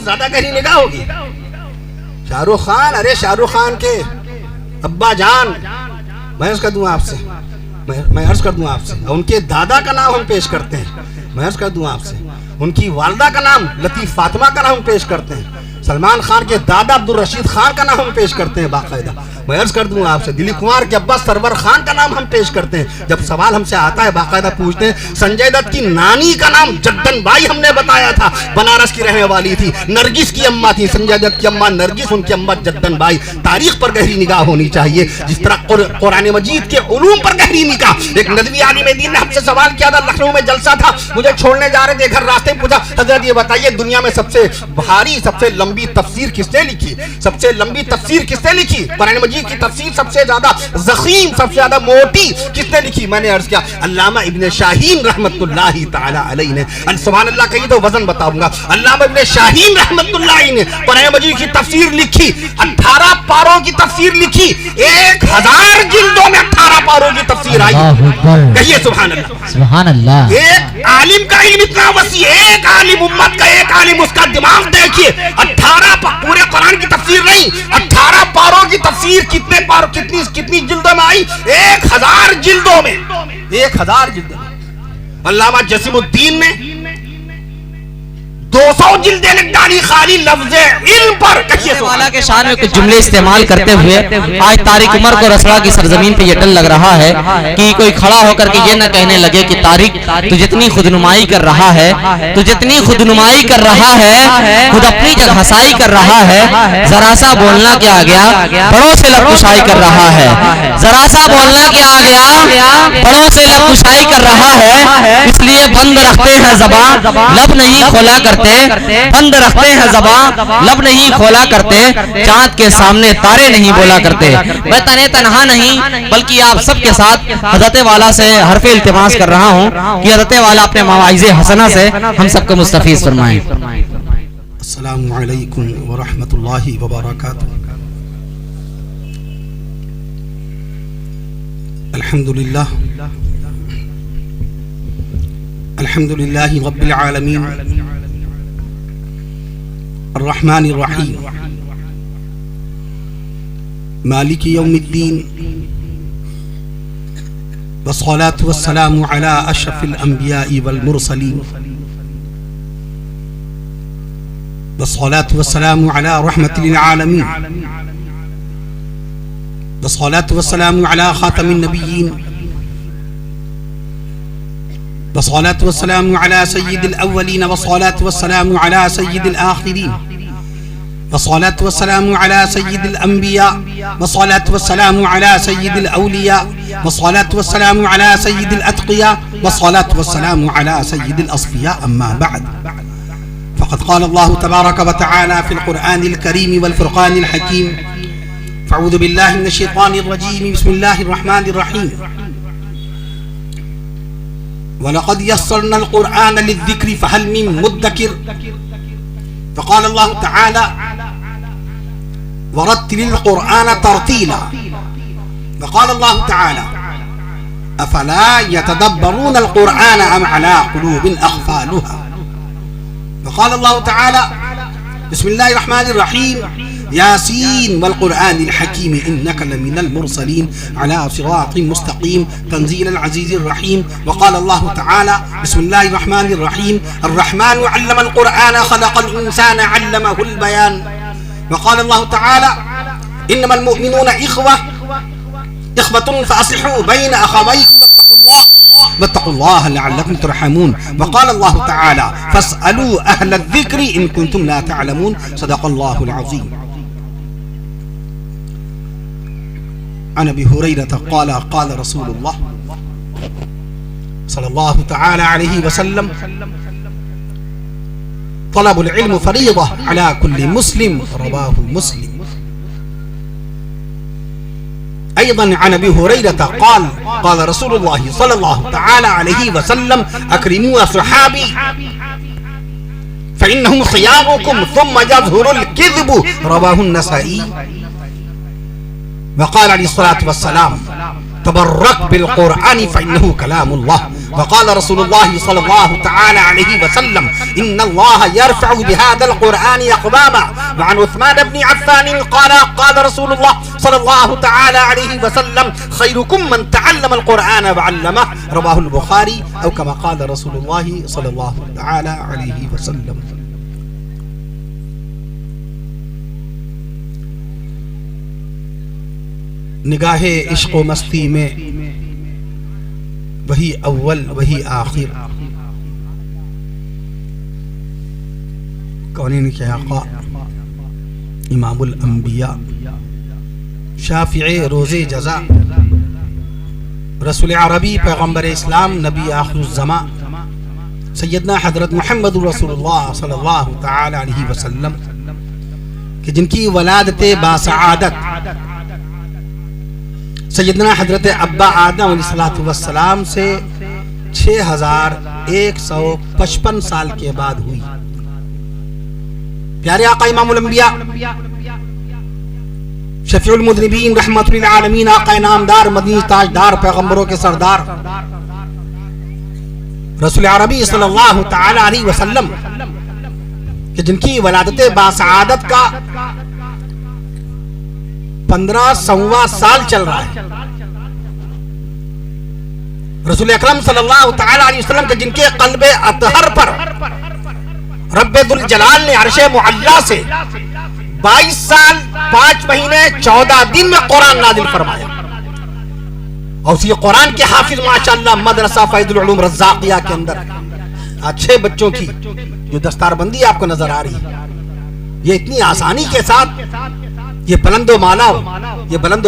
زیادہ گہری نگاہ ہوگی. شاہ رخ خان، ارے شاہ رخ خان کے ابا جان، میں عرض کر دوں آپ سے، میں عرض کر دوں آپ سے، ان کے دادا کا نام ہم پیش کرتے ہیں. میں عرض کر دوں آپ سے، ان کی والدہ کا نام لطیف فاطمہ کا نام پیش کرتے ہیں. سلمان خان کے دادا عبدالرشید خان کا نام ہم پیش کرتے ہیں باقاعدہ. میں عرض کر دوں آپ سے، دلیپ کمار کے ابا سرور خان کا نام ہم پیش کرتے ہیں. جب سوال ہم سے آتا ہے باقاعدہ پوچھتے ہیں. سنجے دت کی نانی کا نام جدن بائی ہم نے بتایا تھا، بنارس کی رہنے والی تھی، نرگس کی اماں تھی. سنجے دت کی اماں نرگس، ان کی اماں جدن بائی. تاریخ پر گہری نگاہ ہونی چاہیے، جس طرح قرآن مجید کے علوم پر گہری نگاہ. ایک ندوی عالم دین نے ہم سے سوال کیا تھا، لکھنؤ میں جلسہ تھا، مجھے چھوڑنے جا رہے تھے گھر، راستے میں پوچھا حضرت یہ بتائیے دنیا میں سب سے بھاری، سب سے لمبی تفسیر کس نے لکھی؟ سب سے لمبی تفسیر کس نے لکھی؟ قرآن مجید کی تفسیر سب سے زیادہ ضخیم، سب سے زیادہ موٹی کس نے لکھی؟ میں نے عرض کیا علامہ ابن شاہین رحمت اللہ تعالی علیہ نے. سبحان اللہ کہیے تو وزن بتاؤں گا. علامہ ابن شاہین رحمت اللہ علیہ نے قرآن مجید کی تفسیر لکھی، 18 پاروں کی تفسیر لکھی. 1000 جلدوں میں 18 پاروں کی تفسیر آئی. کہیے سبحان اللہ. سبحان اللہ. ایک عالم کا علم اتنا وسیع، ایک عالم امت کا، ایک عالم اس کا دماغ دیکھیے. 18 پورے قرآن کی تفسیر نہیں، 18 پاروں کی تفسیر کتنے پاروں، کتنی جلدوں میں آئی؟ 1000 جلدوں میں. 1000 جلدوں میں. علامہ جسیم الدین نے 200 جلدیں لکھ ڈالی خالی لفظ علم پر. کہیے والا کے شان میں کچھ جملے استعمال کرتے ہوئے آج طارق عمر کو رسوا کی سرزمین پہ یہ ڈر لگ رہا ہے کہ کوئی کھڑا ہو کر کے یہ نہ کہنے لگے کہ طارق تو جتنی خودنمائی کر رہا ہے، تو جتنی خودنمائی کر رہا ہے، خود اپنی جگ ہسائی کر رہا ہے، ذرا سا بولنا کیا آ گیا بڑوں سے لب کشائی کر رہا ہے. ذرا سا بولنا کیا آ گیا بڑوں سے لب کشائی کر رہا ہے. اس لیے بند رکھتے ہیں زبان، لب نہیں کھولا کرتے. بند رکھتے ہیں زبان، لب نہیں کھولا کرتے. چاند کے سامنے تارے نہیں بولا کرتے. میں تنہا نہیں بلکہ آپ سب کے ساتھ حضرت والا سے حرف التماس کر رہا ہوں کہ حضرت والا اپنے مواعظ حسنہ سے ہم سب کو مستفیض فرمائیں. السلام علیکم ورحمۃ اللہ وبرکاتہ. الحمدللہ الحمدللہ رب العالمین الرحمن الرحیم مالک یوم الدین والصلاة والسلام على اشرف الانبیاء والمرسلین والصلاة والسلام على رحمة للعالمین والصلاة والسلام على خاتم النبیین والصلاة والسلام على سيد الأولين والصلاة والسلام على سيد الآخرين والصلاة والسلام على سيد الأنبياء والصلاة والسلام على سيد الأولياء والصلاة والسلام على سيد الأتقياء والصلاة والسلام على سيد الأصفياء. أما بعد، فقد قال الله تبارك وتعالى في القرآن الكريم والفرقان الحكيم: فأعوذ بالله من الشيطان الرجيم، بسم الله الرحمن الرحيم. وَلَقَدْ يَسَّرْنَا الْقُرْآنَ لِلذِّكْرِ فَهَلْ مِن مُدَّكِرٍ. فقال الله تعالى: وَرَتِّلِ الْقُرْآنَ تَرْتِيلًا. وقال الله تعالى: أَفَلَا يَتَدَبَّرُونَ الْقُرْآنَ أَمْ عَلَى قُلُوبٍ أَقْفَالُهَا. وقال الله تعالى: بسم الله الرحمن الرحيم، ياسين والقرآن الحكيم إنك لمن المرسلين على صراط مستقيم تنزيل العزيز الرحيم. وقال الله تعالى: بسم الله الرحمن الرحيم، الرحمن علم القرآن خلق الإنسان علمه البيان. وقال الله تعالى: إنما المؤمنون إخوة فأصلحوا بين أخويكم واتقوا الله لعلكم ترحمون. وقال الله تعالى: فاسألوا أهل الذكر إن كنتم لا تعلمون. صدق الله العظيم. عن ابي هريره قال قال رسول الله صلى الله تعالى عليه وسلم: طلب العلم فريضة على كل مسلم. رواه مسلم. أيضا عن ابي هريرة قال قال رسول الله صلى الله تعالى عليه وسلم: أكرموا أصحابي فإنهم خياركم ثم يظهر الكذب. رواه النسائي. وقال عليه الصلاة والسلام: تبرك بالقرآن فإنه كلام الله. وقال رسول الله صلى الله تعالى عليه وسلم ان الله يرفع بهذا القرآن اقواما. وعن عثمان بن عفان قال قال رسول الله صلى الله تعالى عليه وسلم خيركم من تعلم القرآن وعلمه. رواه البخاري او كما قال رسول الله صلى الله تعالى عليه وسلم. نگاہ عشق و مستی میں وہی اول وہی آخر، کونین کے آقا، امام الانبیاء، شافع روز جزا، رسول عربی، پیغمبر اسلام، نبی آخر الزمان، سیدنا حضرت محمد رسول اللہ صلی اللہ تعالی علیہ وسلم، کہ جن کی ولادت باسعادت سیدنا حضرت ابا آدم علیہ السلام سے 6155 سال کے بعد ہوئی. پیارے آقا امام الانبیاء، شفیع المذنبین، رحمت للعالمین، آقا نامدار، مدنی تاجدار، پیغمبروں کے سردار، رسول عربی صلی اللہ تعالی علیہ وسلم، کہ جن کی ولادت باسعادت کا 15واں سال چل رہا ہے. رسول اکرم صلی اللہ تعالی علیہ وسلم کے جن کے قلب اطہر پر رب ذوالجلال نے عرش معلی سے 22 سال 5 مہینے 14 دن میں قرآن نازل فرمایا. اور اسی قرآن کے حافظ ماشاءاللہ مدرسہ فیض العلوم رزاقیہ کے اندر اچھے بچوں کی جو دستار بندی آپ کو نظر آ رہی ہے، یہ اتنی آسانی کے ساتھ یہ بلند و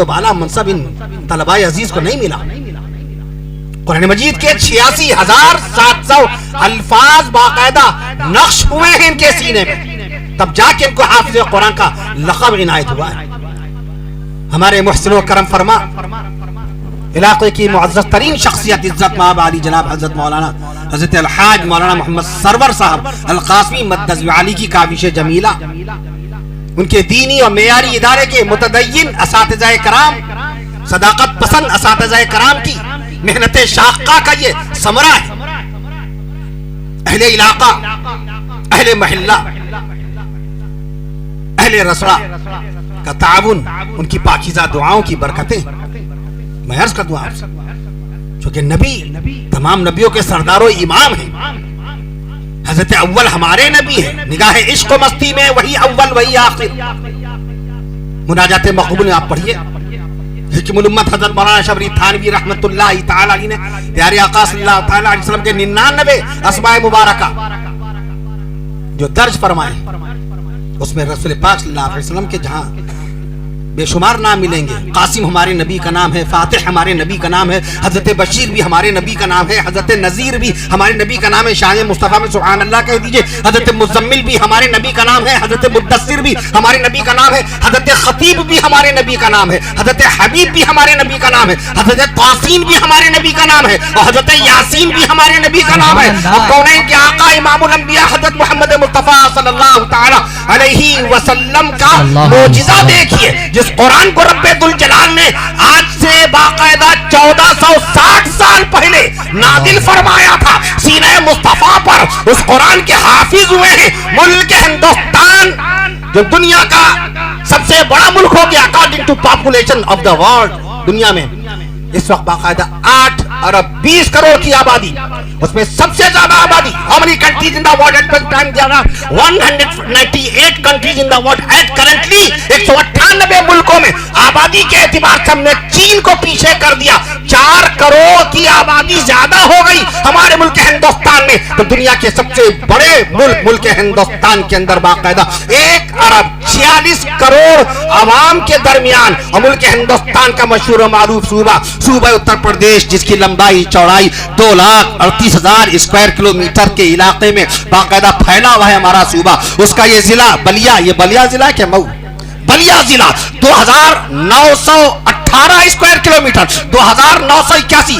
بالا منصب ان طلباء عزیز کو نہیں ملا. قرآن مجید کے 86,700 الفاظ باقاعدہ نقش ہوئے ہیں ان کے سینے میں، تب جا کے ان کو حافظ قرآن کا لقب عنایت ہوا ہے. ہمارے محسن و کرم فرما علاقے کی معزز ترین شخصیت عزت مآب علی جناب حضرت مولانا حضرت الحاج مولانا محمد سرور صاحب القاسمی مدد علی کی کاوش جمیلہ، ان کے دینی اور معیاری ادارے کے متدین اساتذہ کرام، صداقت پسند اساتذہ کرام کی محنت شاقہ کا یہ ثمرہ ہے. اہل علاقہ، اہل محلہ، اہل رسڑہ کا تعاون، ان کی پاکیزہ دعاؤں کی برکتیں میں عرض کر دوں آپ سے، چونکہ نبی تمام نبیوں کے سردار و امام ہیں، حضرت اول ہمارے نبی ہیں. نگاہ عشق و مستی میں وہی اول وہی آخر. مناجات مقبول میں آپ پڑھیے، حکم الامت حضرت مولانا شبری تھانوی رحمت اللہ تعالی علیہ نے پیارے آقا صلی اللہ تعالی علیہ وسلم کے 99 اسماء مبارکہ جو درج فرمائے، اس میں رسول پاک صلی اللہ علیہ وسلم کے جہاں بے شمار نام ملیں گے. قاسم ہمارے نبی کا نام ہے، فاتح ہمارے نبی کا نام ہے، حضرت بشیر بھی ہمارے نبی کا نام ہے، حضرت نذیر بھی ہمارے نبی کا نام ہے، شان مصطفیٰ میں سبحان اللہ کہہ دیجئے. حضرت مزمل بھی ہمارے نبی کا نام ہے، حضرت مدثر بھی ہمارے نبی کا نام ہے، حضرت خطیب بھی ہمارے نبی کا نام ہے، حضرت حبیب بھی ہمارے نبی کا نام ہے، حضرت طاسین بھی ہمارے نبی کا نام ہے، اور حضرت یاسین بھی ہمارے نبی کا نام ہے. اور کونین کے آقا امام الانبیاء حضرت محمد مصطفیٰ صلی اللہ تعالی علیہ وسلم کا معجزہ دیکھیے، جس قرآن کو رب ذوالجلال نے آج سے باقاعدہ 1460 سال پہلے نازل فرمایا تھا. سینہ مصطفیٰ پر اس قرآن کے حافظ ہوئے ہیں. ملک ہندوستان جو دنیا کا سب سے بڑا ملک ہو گیا according to population of the world, دنیا میں اس وقت باقاعدہ 8 ارب 20 کروڑ کی آبادی، اس میں سب سے زیادہ آبادی. How many countries in the world at present time? There are 198 countries in the world at currently. 198 ملکوں میں آبادی کے اعتبار سے ہم نے چین کو پیچھے کر دیا. 4 کروڑ کی آبادی زیادہ ہو گئی ہمارے ملک ہندوستان میں. تو دنیا کے سب سے بڑے ملک ہندوستان کے اندر باقاعدہ 1 ارب 46 کروڑ عوام کے درمیان، اور ملک ہندوستان کا مشہور و معروف صوبہ اتر پردیش، جس کی لمبائی چوڑائی 2,38,000 اسکوائر کلومیٹر کے علاقے میں باقاعدہ پھیلا ہوا ہے ہمارا صوبہ. اس کا یہ ضلع بلیا، یہ بلیا ضلع کیا مئو بلیا ضلع 2,918 square kilometre, 2,981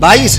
22।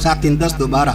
7-3-10-12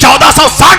1460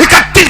31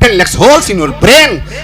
10 lakhs holes in your brain,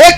1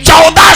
14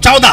14।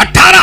18।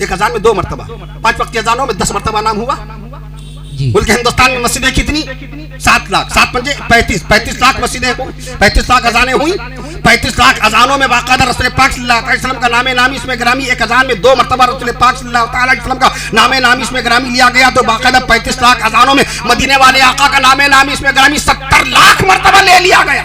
ایک اذان میں 2 مرتبہ، 5 وقت کی اذانوں میں 10 مرتبہ نام ہوا. جی ملک ہندوستان میں مسجدیں کتنی؟ 7 لاکھ، 7 پنجے 35 لاکھ مسجدیں ہوئی، 35 لاکھ اذانیں ہوئی. 35 لاکھ اذانوں میں باقاعدہ رسول پاک صلی اللہ علیہ وسلم کا نام نامی اس میں گرامی، ایک اذان میں 2 مرتبہ رسول پاک صلی اللہ علیہ وسلم کا نام نامی اس میں گرامی لیا گیا. تو باقاعدہ 35 لاکھ اذانوں میں مدینے والے آقا کا نام نامی اس میں گرامی 70 لاکھ مرتبہ لے لیا گیا.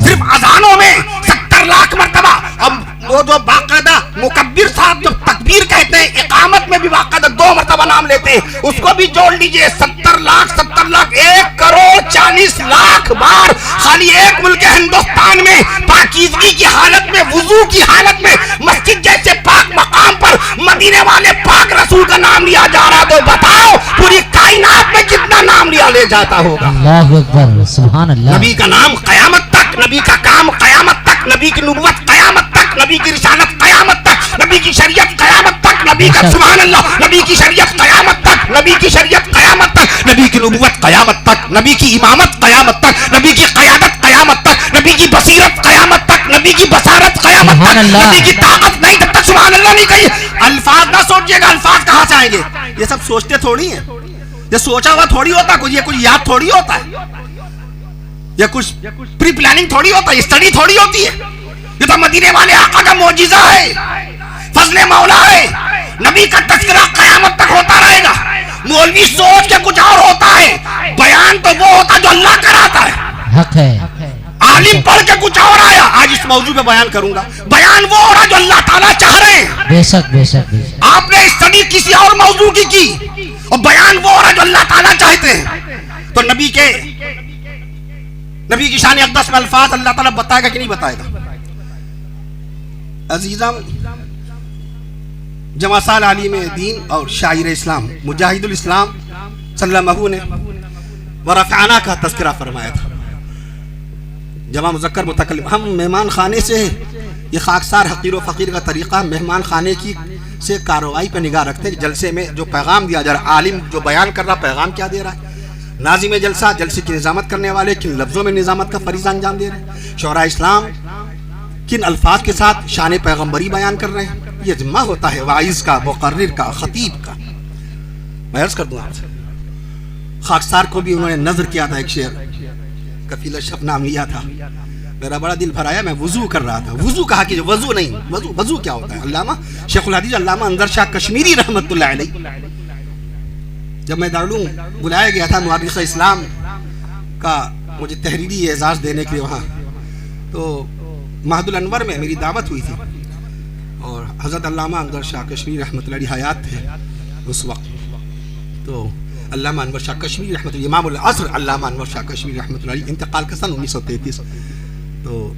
صرف اذانوں میں 70 لاکھ مرتبہ. اب وہ جو باقاعدہ مکبر صاحب جو تکبیر کہتے ہیں، اقامت میں بھی باقاعدہ 2 مرتبہ نام لیتے ہیں، اس کو بھی جوڑ لیجئے. 70 لاکھ 1 کروڑ 40 لاکھ بار خالی ایک ملک ہندوستان میں پاکیزگی کی حالت میں، وضو کی حالت میں، مسجد جیسے پاک مقام پر مدینے والے پاک رسول کا نام لیا جا رہا. تو بتاؤ پوری کائنات میں کتنا نام لیا لے جاتا ہوگا. اللہ اکبر، سبحان اللہ. نبی کا نام قیامت تک، نبی کا کام قیامت تک، نبی کی نبوت قیامت تک، نبی کی رسالت قیامت تک، نبی کی شریعت قیامت تک، نبی کا سبحان اللہ، نبی کی شریعت قیامت تک، نبی کی شریعت قیامت تک، نبی کی نبوت قیامت تک، نبی کی امامت قیامت تک، نبی کی قیادت قیامت تک، نبی کی بصیرت قیامت تک، نبی کی بصارت قیامت تک، نبی کی طاقت نہیں جب تک سبحان اللہ نہیں کہیے. الفاظ نہ سوچیے گا الفاظ کہاں سے آئیں گے. یہ سب سوچتے تھوڑی ہیں، یہ سوچا ہوا تھوڑی ہوتا، یہ کچھ یاد تھوڑی ہوتا ہے، یہ کچھ پری پلاننگ تھوڑی ہوتا ہے، اسٹڈی تھوڑی ہوتی ہے. یہ تو مدینے والے آقا کا معجزہ ہے، فضل مولا ہے. نبی کا تذکرہ قیامت تک ہوتا رہے گا. مولوی سوچ کے کچھ اور ہوتا ہے، بیان تو وہ ہوتا جو اللہ کراتا ہے. حق ہے. عالم پڑھ کے کچھ اور آیا، آج اس موضوع پہ بیان کروں گا. بیان وہ ہو رہا جو اللہ تعالیٰ چاہ رہے ہیں. بے شک بے شک بے شک. آپ نے اسٹڈی کسی اور موضوع کی اور بیان وہ ہو رہا جو اللہ تعالیٰ چاہتے ہیں. تو نبی کی شان اقدس میں الفاظ اللہ تعالیٰ بتائے گا کہ نہیں بتائے گا. عزیزم، جمع سال عالم دین اور شاعر اسلام مجاہد الاسلام صلی اللہ علیہ وسلم نے ورفعنا کا تذکرہ فرمایا تھا. جمع مذکر متکلم. ہم مہمان خانے سے، یہ خاکسار حقیر و فقیر کا طریقہ، مہمان خانے کی سے کارروائی پہ نگاہ رکھتے ہیں. جلسے میں جو پیغام دیا جا رہا ہے، عالم جو بیان کر رہا پیغام کیا دے رہا ہے. ناظم جلسہ، جلسے کی نظامت کرنے والے کن لفظوں میں نظامت کا فریضہ انجام دے رہے ہیں. شعراء اسلام کن الفاظ کے ساتھ شان پیغمبری بیان کر رہے ہیں. یہ ذمہ ہوتا ہے واعظ کا، مقرر کا، خطیب کا. میں عرض کر دوں آپ سے، خاکسار کو بھی انہوں نے نظر کیا تھا. ایک شعر کفیل الشف نام لیا تھا، میرا بڑا دل بھر آیا. میں وضو کر رہا تھا، وضو کہا کہ وضو نہیں، وضو کیا ہوتا ہے. علامہ شیخ الحدیث علامہ انظر شاہ کشمیری رحمت اللہ علیہ، جب میں دارالعلوم بلایا گیا تھا مؤرخ اسلام کا مجھے تحریری اعزاز دینے کے لیے وہاں، تو مہد الانور میں میری دعوت ہوئی تھی اور حضرت علامہ انور شاہ کشمیری رحمۃ اللہ علیہ حیات تھے اس وقت. تو علامہ انور شاہ کشمیری رحمۃ اللہ، امام العصر علامہ انور شاہ کشمیری رحمۃ اللہ علیہ، انتقال کا سن 1933. تو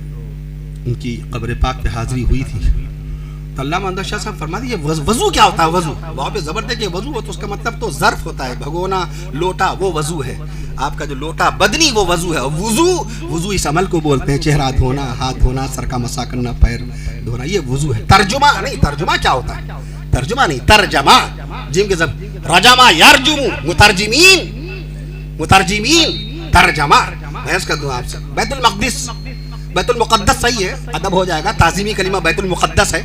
ان کی قبر پاک پہ حاضری ہوئی تھی. تو علامہ انور شاہ صاحب فرما دیے وضو کیا ہوتا ہے. وضو وہاں پہ زبر دے کہ وضو ہو تو اس کا مطلب تو ظرف ہوتا ہے، بھگونا، لوٹا، وہ وضو ہے. آپ کا جو لوٹا بدنی وہ وضو ہے. وضو اس عمل کو بولتے ہیں، چہرہ دھونا، ہاتھ دھونا، سر کا مسا کرنا، پیر دھونا، یہ وضو ہے. ترجمہ نہیں، ترجمہ کیا ہوتا ہے؟ ترجمہ نہیں، ترجمہ جن کے ضبط رجمہ یرجم، مترجمین ترجمہ. میں اس کا دوں آپ سے بیت المقدس، بیت المقدس صحیح ہے، ادب ہو جائے گا، تعظیمی کلمہ بیت المقدس ہے،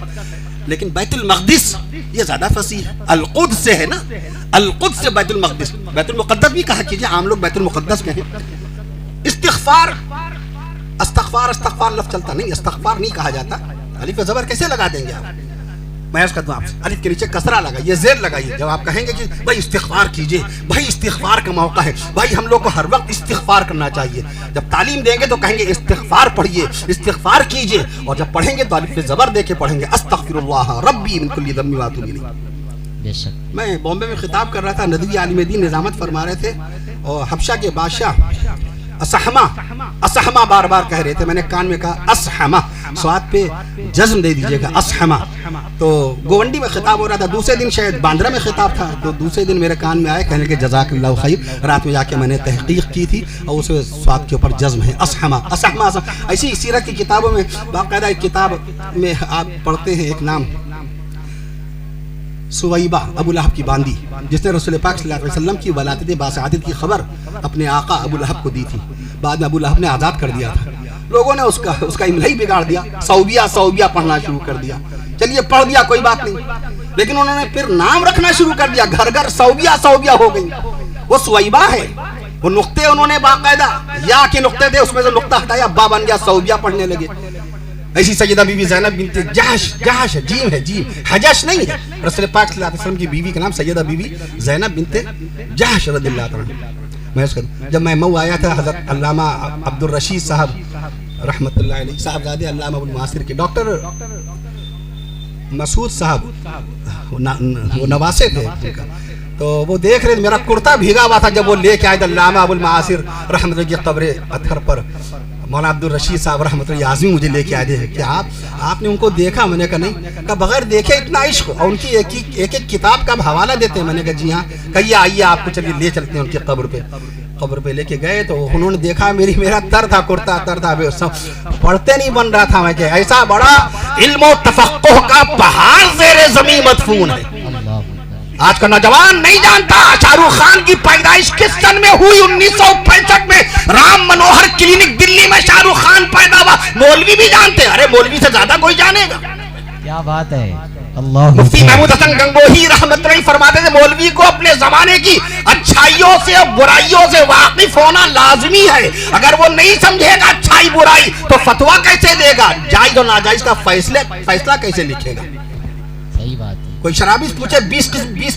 لیکن بیت المقدس یہ زیادہ فصیح ہے. القدس سے ہے نا، القدس سے بیت المقدس. بیت المقدس بھی کہا کیجئے، عام لوگ بیت المقدس کہیں. استغفار لفظ چلتا نہیں، استغفار نہیں کہا جاتا. الف پہ زبر کیسے لگا دیں گے آپ؟ میں اس کا دوں آپ سے، الف کے نیچے کسرہ لگائیے، زیر لگائیے. جب آپ کہیں گے کہ بھائی استغفار کیجئے، بھائی استغفار کا موقع ہے، بھائی ہم لوگ کو ہر وقت استغفار کرنا چاہیے. جب تعلیم دیں گے تو کہیں گے استغفار پڑھیے، استغفار کیجئے، اور جب پڑھیں گے تو الف پہ زبر دے کے پڑھیں گے، استغفر اللہ ربی من کل ذنب واتوب الیہ. میں بامبے میں خطاب کر رہا تھا، ندوی عالم دین نظامت فرما رہے تھے، اور حبشہ کے بادشاہ اسحما بار بار کہہ رہے تھے. میں نے کان میں کہا اسحما، سواد پہ جزم دے دیجئے گا، اسحما. تو گوونڈی میں خطاب ہو رہا تھا، دوسرے دن شاید باندرا میں خطاب تھا، تو دوسرے دن میرے کان میں آئے کہنے کہ جزاک اللہ خیر. رات میں جا کے میں نے تحقیق کی تھی اور اس سواد کے اوپر جزم ہے، اسحما. ایسی سیرت کی کتابوں میں باقاعدہ ایک کتاب میں آپ پڑھتے ہیں ایک نام سویبہ ابو لہب کی باندی، جس نے رسول پاک صلی اللہ علیہ وسلم کی ولادت باسعادت کی خبر اپنے آقا ابو لہب کو دی تھی. بعد میں ابو لہب نے آزاد کر دیا تھا. لوگوں نے اس کا املا ہی بگاڑ دیا، صوبیہ پڑھنا شروع کر دیا. چلیے پڑھ دیا، کوئی بات نہیں. لیکن انہوں نے پھر نام رکھنا شروع کر دیا, گھر گھر صوبیہ صوبیہ ہو گئی. وہ سویبہ ہے, وہ نقطے انہوں نے باقاعدہ یا کے نقطے تھے اس میں سے نقطہ ہٹایا, با بن گیا, صوبیہ پڑھنے لگے. ایسی سیدہ بی بی زینب بنت جحش, جحش جیم ہے, جیم حجش نہیں ہے. رسول پاک صلی اللہ علیہ وسلم کی بیوی کا نام سیدہ بی بی زینب بنت جحش رضی اللہ عنہ. جب میں مئو آیا تھا, حضرت علامہ عبد الرشید صاحب رحمۃ اللہ علیہ, صاحبزادے علامہ ابو المعاصر کے, ڈاکٹر مسعود صاحب وہ نواسے تھے, تو وہ دیکھ رہے میرا کرتا بھیگا ہوا تھا جب وہ لے کے آئے علامہ ابو المعاصر رحمۃ اللہ کی قبر اطہر پر. مولانا عبد الرشید صاحب رحمۃ اللہ اعظمی مجھے لے کے آئے تھے کہ آپ نے ان کو دیکھا؟ میں نے کہا نہیں. کہا بغیر دیکھے اتنا عشق, اور ان کی ایک کتاب کا حوالہ دیتے ہیں. میں نے کہا جی ہاں. کہیے آئیے آپ کو چلیے لے چلتے ہیں ان کی قبر پہ لے کے گئے تو انہوں نے دیکھا میرا تر تھا, کرتا تر تھا, پڑھتے نہیں بن رہا تھا. میں کہ ایسا بڑا علم و تفقہ کا پہاڑ زیر زمین مدفون ہے. آج کا نوجوان نہیں جانتا شاہ رخ خان کی پیدائش کس سن میں ہوئی. 1965 میں رام منوہر کلینک دلی میں شاہ رخ خان پیدا ہوا. مولوی بھی جانتے, ارے مولوی سے زیادہ کوئی جانے گا. کیا بات ہے. اللہ مفتی محمود حسن گنگوہی رحمۃ اللہ فرماتے تھے مولوی کو اپنے زمانے کی اچھائیوں سے اور برائیوں سے واقف ہونا لازمی ہے. اگر وہ نہیں سمجھے گا اچھائی برائی تو فتویٰ کیسے دے گا, جائز اور ناجائز کا فیصلہ کیسے لکھے گا. صحیح بات ہے. کوئی شرابی پوچھے 20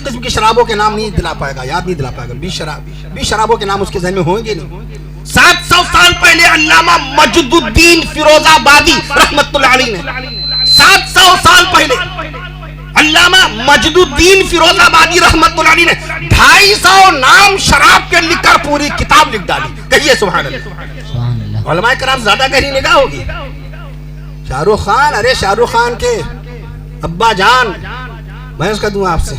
قسم کی شرابوں کے نام نہیں دلا پائے گا, یاد نہیں دلا پائے گا. 20 شرابوں کے نام اس کے ذہن میں ہوں گے نہیں. 700 سال پہلے علامہ مجد الدین فیروز آبادی رحمت اللہ علیہ نے 700 سال پہلے علامہ مجد الدین فیروز آبادی رحمت اللہ علیہ نے 250 نام شراب کے لکھ کر پوری کتاب لکھ ڈالی. کہیے سبحان اللہ. علماء کرام زیادہ گہری نگاہ ہوگی. شاہ رخ خان, ارے شاہ رخ خان کے ابا جان, میں عرض کر دوں آپ سے,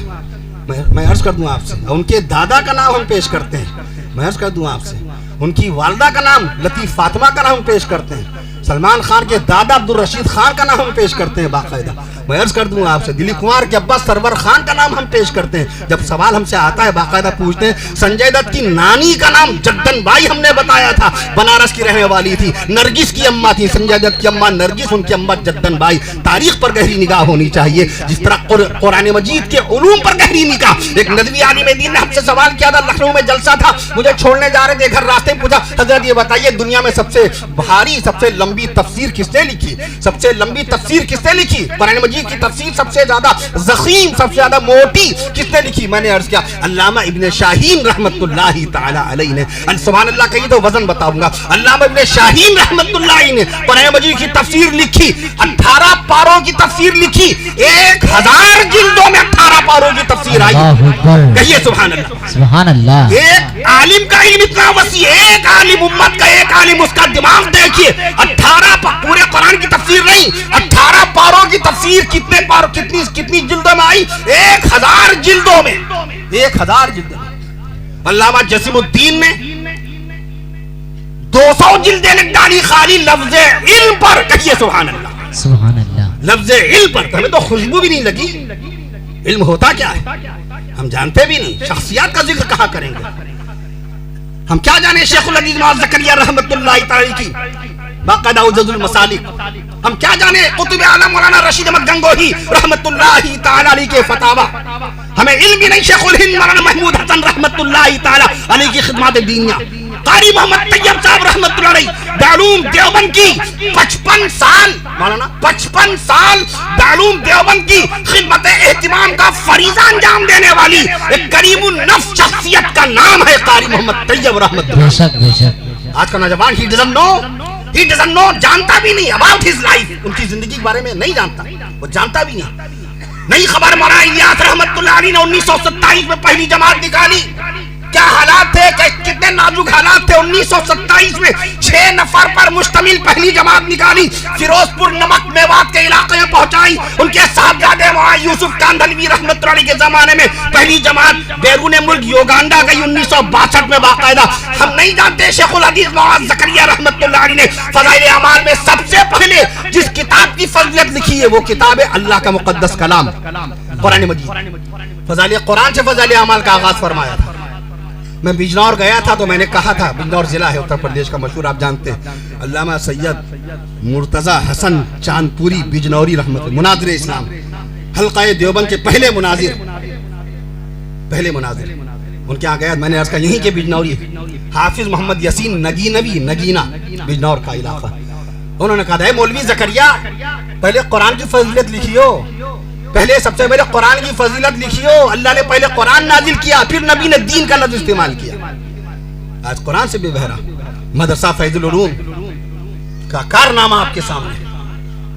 میں عرض کر دوں آپ سے, ان کے دادا کا نام ہم پیش کرتے ہیں. میں عرض کر دوں آپ سے, ان کی والدہ کا نام لطیف فاطمہ کا نام پیش کرتے ہیں. سلمان خان کے دادا عبد الرشید خان کا نام ہم پیش کرتے ہیں باقاعدہ. میں عرض کر دوں آپ سے, دلیپ کمار کے ابا سرور خان کا نام ہم پیش کرتے ہیں. جب سوال ہم سے آتا ہے باقاعدہ پوچھتے ہیں. سنجے دت کی نانی کا نام جگدن بائی ہم نے بتایا تھا, بنارس کی رہنے والی تھی, نرگس کی اماں تھی. سنجے دت کی اماں نرگس, ان کی اماں جگدن بائی. تاریخ پر گہری نگاہ ہونی چاہیے, جس طرح قرآن مجید کے علوم پر گہری نگاہ. ایک ندوی عالم دین نے ہم سے سوال کیا تھا, لکھنؤ میں جلسہ تھا, مجھے چھوڑنے جا رہے تھے, گھر راستے میں پوچھا حضرت یہ بتائیے دنیا میں سب سے بھاری سب سے لمبی تفسیر کس نے لکھی, سب سے لمبی تفسیر کس نے لکھی, قرآن مجید کی تفسیر سب سے زیادہ ضخیم سب سے زیادہ موٹی کس نے لکھی. میں نے عرض کیا علامہ ابن شاہین رحمت اللہ تعالی علیہ نے. سبحان اللہ کہیے تو وزن بتاؤں گا. علامہ ابن شاہین رحمت اللہ علیہ نے قرآن مجید کی تفسیر لکھی, 18 پاروں کی تفسیر لکھی, 1000 جلدوں میں 18 پاروں کی تفسیر آئی. کہیے سبحان اللہ. سبحان اللہ. ایک عالم کا علم اتنا وسیع, ایک عالم امت کا, ایک عالم اس کا دماغ دیکھیے. 18 پورے قرآن کی تفسیر نہیں, 18 پاروں کی تفسیر کتنے پاروں کتنی جلدوں میں آئی, 1000 جلدوں میں, 1000 جلدوں میں. علامہ جسیم الدین نے 200 جلدیں لکھ ڈالی خالی لفظ علم پر. کہیے سبحان اللہ. سبحان اللہ. لفظ علم پر. ہمیں تو خوشبو بھی نہیں لگی. علم ہوتا کیا ہے ہم جانتے بھی نہیں. شخصیات کا ذکر کہاں کریں گے ہم, کیا جانے شیخ الحدیث مولانا زکریا رحمت اللہ تعالی کی باقاعدہ عجز المسالک, ہم کیا جانے قطب اعظم مولانا رشید احمد گنگوہی رحمت اللہ تعالی علیہ کے فتاوا. ہمیں علم بھی نہیں شیخ الہند مولانا محمود حسن رحمت اللہ تعالی علیہ کی خدمات دینیہ. قاری محمد طیب صاحب رحمت اللہ علیہ دارالعلوم دیوبند کی 55 سال, مولانا 55 سال دارالعلوم دیوبند کی خدمت اہتمام کا فریضہ انجام دینے والی ایک کریم النفس شخصیت کا نام ہے قاری محمد طیب رحمت اللہ. بے شک بے شک. آج کا نوجوان he doesn't know, جانتا بھی نہیں about his life, ان کی زندگی کے بارے میں نہیں جانتا, وہ جانتا بھی نہیں خبر. مولانا الیاس رحمت اللہ علیہ نے 1927 میں پہلی جماعت نکالی. کیا حالات تھے, کتنے نازک حالات تھے. 1927 میں 6 نفر پر مشتمل پہلی جماعت نکالی, فیروز پور نمک میوات کے علاقے میں پہنچائی. ان کے صاحبزادے وہاں یوسف کاندھلوی رحمت اللہ علیہ کے زمانے میں پہلی جماعت بیرون ملک یوگانڈا گئی 1962 میں باقاعدہ. ہم نہیں جانتے شیخ الحدیث مولانا زکریا رحمت اللہ علیہ نے فضائل اعمال میں سب سے پہلے جس کتاب کی فضیلت لکھی ہے وہ کتاب ہے اللہ کا مقدس کلام قرآن مجید. فضائل قرآن سے فضائل اعمال کا آغاز فرمایا تھا. میں بجنور گیا تھا تو میں نے کہا تھا, بجنور ضلع ہے اتر پردیش کا مشہور, آپ جانتے ہیں, علامہ سید مرتضی حسن چاند پوری بجنوری رحمت اللہ, مناظر اسلام, حلقہ دیوبند کے پہلے مناظر ان کے یہاں گیا. میں نے عرض کہا یہیں کے بجنوری حافظ محمد یسین نگینوی, نگینہ بجنور کا علاقہ. انہوں نے کہا اے مولوی زکریا پہلے قرآن کی فضیلت لکھیو, پہلے سب سے پہلے قرآن کی فضیلت لکھیو. اللہ نے پہلے قرآن نازل کیا, پھر نبی نے دین کا لفظ استعمال کیا. آج قرآن سے بھی بہرا. مدرسہ فیض العلوم کا کارنامہ آپ کے سامنے,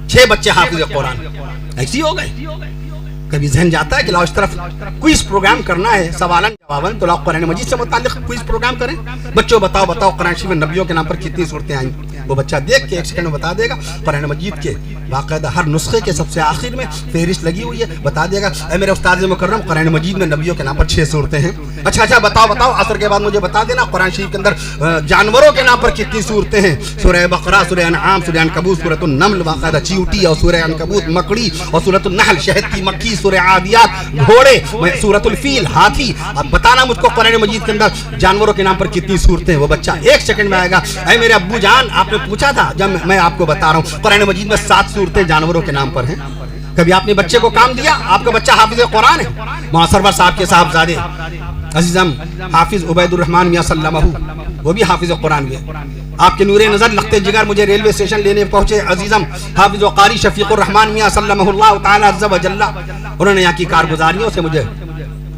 6 بچے حافظ قرآن ایسی ہو گئے. کبھی ذہن جاتا ہے کہ لاؤ اس طرف کوئز پروگرام کرنا ہے, سوالن جوابن, تو لاؤ قرآن مجید سے متعلق کوئز پروگرام کریں. بچوں بتاؤ قرآن شریف میں نبیوں کے نام پر کتنی صورتیں آئیں. وہ بچہ دیکھ کے 1 سیکنڈ میں بتا دے گا. قرآن مجید کے باقاعدہ ہر نسخے کے سب سے آخر میں فہرست لگی ہوئی ہے, بتا دے گا اے میرے استاد مکرم قرآن مجید میں نبیوں کے نام پر 6 صورتیں ہیں. اچھا بتاؤ عصر کے بعد مجھے بتا دینا قرآن شریف کے اندر جانوروں کے نام پر کتنی صورتیں ہیں. سورہ بقرہ, سورہ انعام, سورہ عنکبوت, سورۃ النمل باقاعدہ چیوٹی, اور سورہ عنکبوت مکڑی, اور سورۃ النحل شہد کی مکھی, سورہ عادیات گھوڑے, سورۃ الفیل ہاتھی. اب بتانا مجھ کو قرآن مجید کے اندر جانوروں کے نام پر کتنی صورتیں. وہ بچہ 1 سیکنڈ میں آئے گا اے میرے ابو جان آپ نے پوچھا تھا, جب میں آپ کو بتا رہا ہوں قرآن مجید میں 7 صورتیں جانوروں کے نام پر ہیں. کبھی آپ نے بچے کو کام دیا, آپ کا بچہ حافظ قرآن ہے. معاصر صاحب کے صاحبزادے عزیزم حافظ عبید الرحمن میاں سلمہ, وہ بھی حافظ قرآن ہوئے. آپ کے نور نظر لخت جگر مجھے ریلوے اسٹیشن لینے پہنچے عزیزم حافظ قاری شفیق الرحمن میاں سلمہ اللہ تعالی عز و جل. انہوں نے یہاں کی کارگزاریوں سے مجھے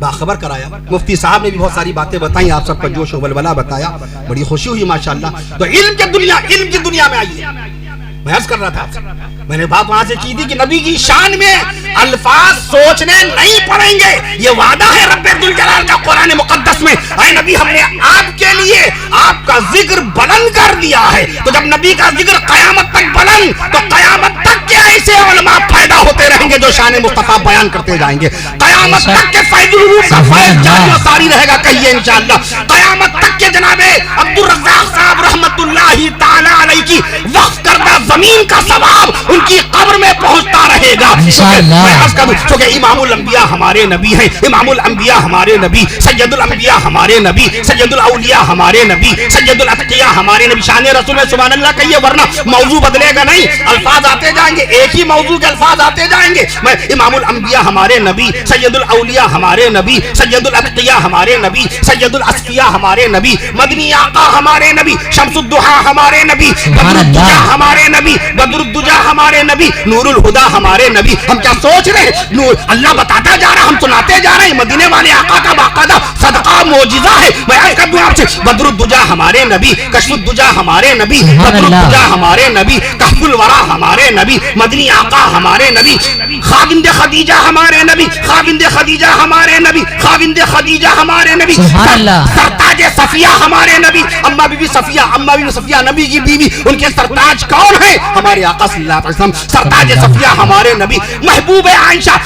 باخبر کرایا. مفتی صاحب نے بھی بہت ساری باتیں بتائیں, آپ سب کا جوش و ولولہ بتایا, بڑی خوشی ہوئی ماشاءاللہ. تو علم کی دنیا میں آئیے. میں عرض کر رہا تھا میں نے بات وہاں سے کی تھی کہ نبی کی شان میں الفاظ سوچنے نہیں پڑیں گے, یہ وعدہ ہے رب ذوالجلال کا قرآن مقدس میں. اے نبی ہم نے آپ کے لیے آپ کا ذکر بلند کر دیا ہے, تو جب نبی کا ذکر قیامت تک بلند, تو قیامت تک کے ایسے علماء پیدا ہوتے رہیں گے جو شان مصطفیٰ بیان کرتے جائیں گے. قیامت تک کے فیض الروح کا فیض جاری و ساری رہے گا, کہیے انشاءاللہ. قیامت تک کے جناب عبدالرزاق صاحب رحمت اللہ تعالی علیہ کی وقف کردہ زمین کا ثواب ان کی قبر میں پہنچتا رہے گا. چونکہ امام الانبیاء ہمارے نبی ہیں, امام الانبیاء ہمارے نبی, سید الانبیاء ہمارے نبی, سید الاولیاء ہمارے نبی, سید الاتقیاء ہمارے نبی. شان رسول میں سبحان اللہ کہیے, ورنہ موضوع بدلے گا نہیں, الفاظ آتے جائیں گے, ایک ہی موضوع کے الفاظ آتے جائیں گے. میں امام الانبیاء ہمارے نبی, سید الاولیاء ہمارے نبی, سید الاتقیاء ہمارے نبی, سید الاصفیاء ہمارے نبی, مدنی آقا ہمارے نبی, شمس الضحیٰ ہمارے نبی, بدر الدجا ہمارے نبی, بدر الدجا ہمارے نبی, نور الہدا ہمارے نبی. ہم کیا سوچ رہے ہیں, نور اللہ بتاتا جا رہا, ہم سناتے جا رہے ہیں. مدینے والے آقا کا باقاعدہ صدقہ معجزہ ہے. میں عرض کر دوں آپ سے, بدر الدجا ہمارے نبی, کشف الدجا ہمارے نبی, بدر الدجا ہمارے نبی, کہف الورا ہمارے نبی, مدنی آقا ہمارے نبی, خاوند خدیجہ ہمارے نبی, خاوند خدیجہ ہمارے نبی, خاوند خدیجہ ہمارے نبی, سرتاج صفیہ ہمارے نبی, اما بی بی صفیہ نبی کی بیوی, ان کے سرتاج کون ہیں؟ ہمارے آقا صلی اللہ علیہ وسلم. سرتاج صفیہ ہمارے نبی, محبوب عائشہ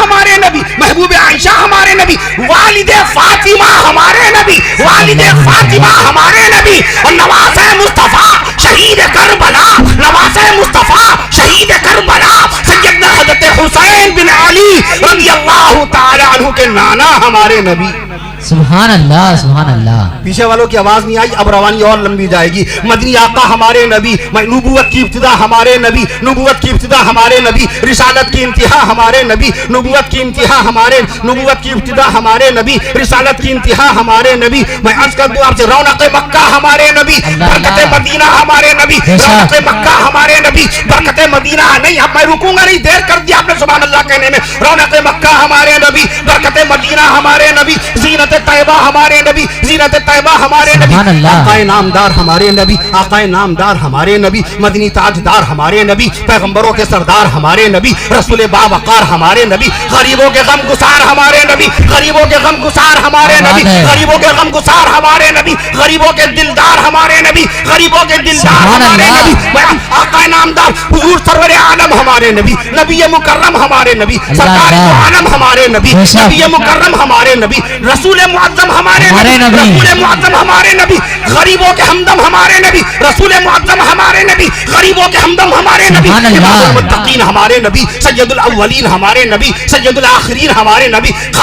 ہمارے نبی, محبوب عائشہ ہمارے نبی, والد فاطمہ ہمارے نبی, والد فاطمہ ہمارے نبی, اور نواز مصطفیٰ شہید کربلا, نواز مصطفیٰ شہید کربلا, سیدنا حضرت حسین بن علی رضی اللہ تعالی عنہ کے نانا ہمارے نبی. سبحان اللہ سبحان اللہ. پیچھے والوں کی آواز نہیں آئی, اب روانی اور لمبی جائے گی. مدنی آقا ہمارے نبی, نبوت کی ابتدا ہمارے نبی, نبوت کی ابتدا ہمارے نبی, رسالت کی انتہا ہمارے نبی, نبوت کی انتہا ہمارے, نبوت کی ابتدا ہمارے نبی, رسالت کی انتہا ہمارے نبی. میں عرض کر دوں آپ سے, رونق مکہ ہمارے نبی, برکت مدینہ ہمارے نبی, رونق مکہ ہمارے نبی, برکت مدینہ. نہیں اب میں رکوں گا نہیں, دیر کر دیا آپ نے سبحان اللہ کہنے میں. رونق مکہ ہمارے نبی, برکت مدینہ ہمارے نبی, زینت طیبہ ہمارے نبی, زینت طیبہ ہمارے نبی, آقا نامدار ہمارے نبی, آقا نامدار ہمارے نبی, مدنی تاجدار ہمارے نبی, پیغمبروں کے سردار ہمارے نبی, رسول باوقار ہمارے نبی, غریبوں کے غم گسار ہمارے نبی, غریبوں کے غم گسار ہمارے نبی, غریبوں کے غم گسار ہمارے نبی, غریبوں کے دلدار ہمارے نبی, غریبوں کے دلدار ہمارے نبی, آقا نامدار حضور سرور عالم ہمارے نبی, نبی مکرم ہمارے نبی, سرکار عالم ہمارے نبی, نبی مکرم ہمارے نبی, رسول معظم ہمارے نبی, رسول معظم ہمارے نبی, غریبوں کے ہمدم ہمارے نبی, رسول معظم ہمارے نبی, غریبوں کے ہمدم ہمارے نبی, امام المتقین ہمارے نبی, سید الاولین ہمارے نبی, سید الاخرین ہمارے نبی,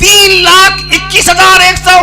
3,21,100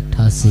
88।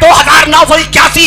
2981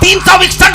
2361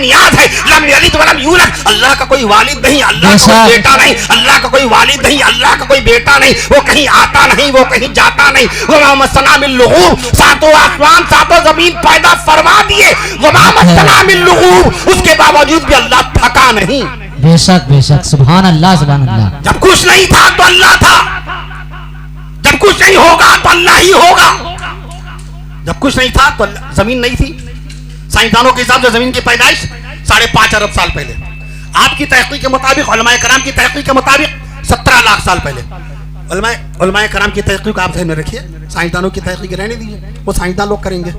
نیاز ہے. لم یلد ولم یولد, اللہ کا کوئی والد نہیں, اللہ کا کوئی بیٹا نہیں, اللہ کا کوئی والد نہیں, اللہ کا کوئی بیٹا نہیں, وہ کہیں آتا نہیں, وہ کہیں جاتا نہیں. وما مسنا من لغوب, ساتوں آسمان ساتوں زمین پیدا فرما دیے, وما مسنا من لغوب, اس کے باوجود بھی اللہ تھکا نہیں. بے شک سبحان اللہ سبحان اللہ. جب کچھ نہیں تھا تو اللہ تھا, جب کچھ نہیں ہوگا تو اللہ ہی ہوگا. جب کچھ نہیں تھا تو زمین نہیں تھی. سائنسدانوں کے حساب سے زمین کی پیدائش 5.5 ارب سال پہلے, آپ کی تحقیق کے مطابق, علماء کرام کی تحقیق کے مطابق 17 لاکھ سال پہلے. علماء کرام کی تحقیق آپ ذہن میں رکھیے, سائنسدانوں کی تحقیق رہنے دیجیے, وہ سائنسدان لوگ کریں گے.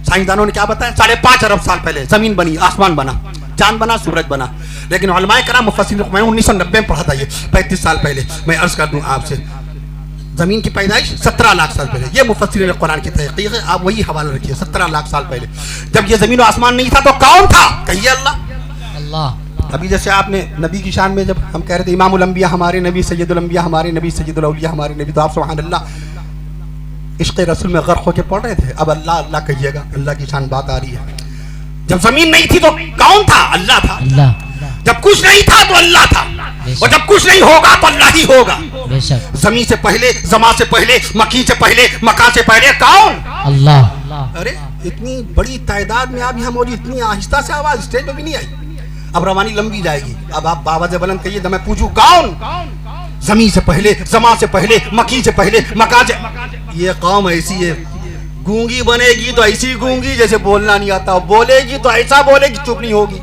سائنسدانوں نے کیا بتایا, 5.5 ارب سال پہلے زمین بنی, آسمان بنا, چاند بنا, سورج بنا. لیکن علماء کرام مفسرین, میں 1990 میں پڑھا تھا, یہ 35 سال پہلے. میں عرض کر دوں آپ سے, زمین کی پیدائش 17 لاکھ سال پہلے. یہ مفسرین قرآن کی تحقیق ہے, آپ وہی حوالہ رکھیے. 17 لاکھ سال پہلے جب یہ زمین و آسمان نہیں تھا تو کون تھا؟ کہیے اللہ. ابھی جیسے آپ نے نبی کی شان میں جب ہم کہہ رہے تھے امام الانبیاء ہمارے نبی, سید الانبیاء ہمارے نبی, سید الاولیاء ہمارے نبی, تو آپ سبحان اللہ عشق رسول میں غرق ہو کے پڑھ رہے تھے. اب اللہ کہیے گا, اللہ کی شان بات آ رہی ہے. جب زمین نہیں تھی تو کون تھا؟ اللہ تھا. جب کچھ نہیں تھا تو اللہ تھا, اور جب کچھ نہیں ہوگا تو اللہ ہی ہوگا. زمین سے پہلے, زمان سے پہلے, مکی سے پہلے, مکان سے پہلے کون؟ اللہ. ارے اتنی بڑی تعداد میں آپ یہاں موجود, اتنی آہستہ سے آواز اسٹیج پہ بھی نہیں آئی. اب روانی لمبی جائے گی. اب آپ باواز بلند کہیے تو میں پوچھوں کون؟ زمین سے پہلے, زمان سے پہلے, مکی سے پہلے, مکان سے. یہ قوم ایسی ہے, گونگی بنے گی تو ایسی گونگی جیسے بولنا نہیں آتا, بولے گی تو ایسا بولے گی چپ نہیں ہوگی.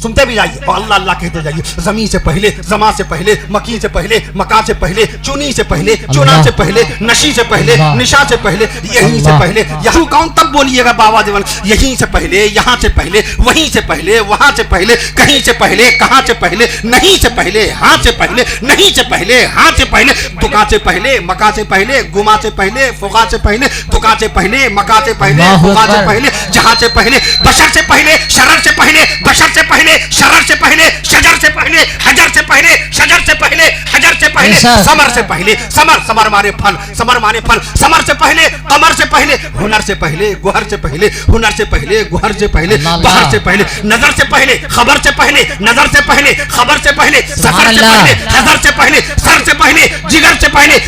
سنتے بھی جائیے اور اللہ اللہ کہتے جائیے. زمین سے پہلے, زمان سے پہلے, مکین سے پہلے, مکان سے پہلے, چنی سے پہلے, چنا سے پہلے, نشی سے پہلے, نشا سے پہلے, یہیں سے پہلے. یہاں کون تب بولیے گا بابا دیوان, یہیں سے پہلے, یہاں سے پہلے, وہیں سے پہلے, وہاں سے پہلے, کہیں سے پہلے, کہاں سے پہلے, نہیں سے پہلے, ہاں سے پہلے, نہیں سے پہلے, ہاں سے پہلے, دکان سے پہلے, مکان سے پہلے, گما سے پہلے, فقا سے پہلے, دکان سے پہلے, مکان سے پہلے, فقا سے پہلے, جہاں سے پہلے, بشر سے پہلے, شرر سے پہلے, بشر سے پہلے, شرر سے پہلے, شجر سے پہلے, حجر سے پہلے, شجر سے پہلے, حجر سے پہلے, ثمر سے پہلے, ثمر مانے پھل, ثمر مانے پھل, ثمر سے پہلے, قمر سے پہلے, ہنر سے پہلے, گوہر سے پہلے, ہنر سے پہلے, گوہر سے پہلے, بہر سے پہلے, نظر سے پہلے, خبر سے پہلے, نظر سے پہلے, خبر سے پہلے, سفر سے پہلے, حضر سے پہلے, سر سے پہلے, جگر سے پہلے,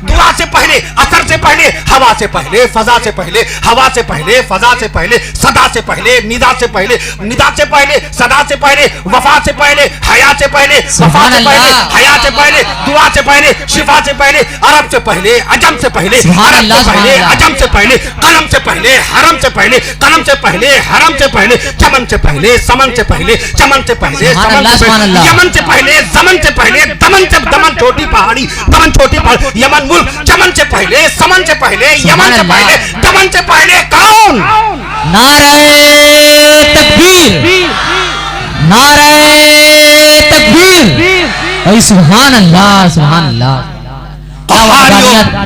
دعا سے پہلے, اثر سے پہلے, ہوا سے پہلے, فضا سے پہلے, ہوا سے پہلے, فضا سے پہلے, صدا سے پہلے, ندا سے پہلے, ندا سے پہلے, صدا سے پہلے, وفا سے پہلے, حیا سے پہلے, وفا سے پہلے, حیا سے پہلے, دعا سے پہلے, شفا سے پہلے, عرب سے پہلے, عجم سے پہلے, عرب سے پہلے, عجم سے پہلے, قلم سے پہلے, حرم سے پہلے, قلم سے پہلے, حرم سے پہلے, چمن سے پہلے, سمن سے پہلے, چمن سے پہلے, سمن سے پہلے, یمن سے پہلے, زمن سے پہلے, دمن سے, دمن چھوٹی پہاڑی, دمن چھوٹی پہاڑی, یمن ملک, چمن سے پہلے, سمن سے پہلے, یمن سے پہلے, دمن سے پہلے کون؟ نعرہ تکبیر, نعرہ تکبیر. اے سبحان اللہ سبحان اللہ,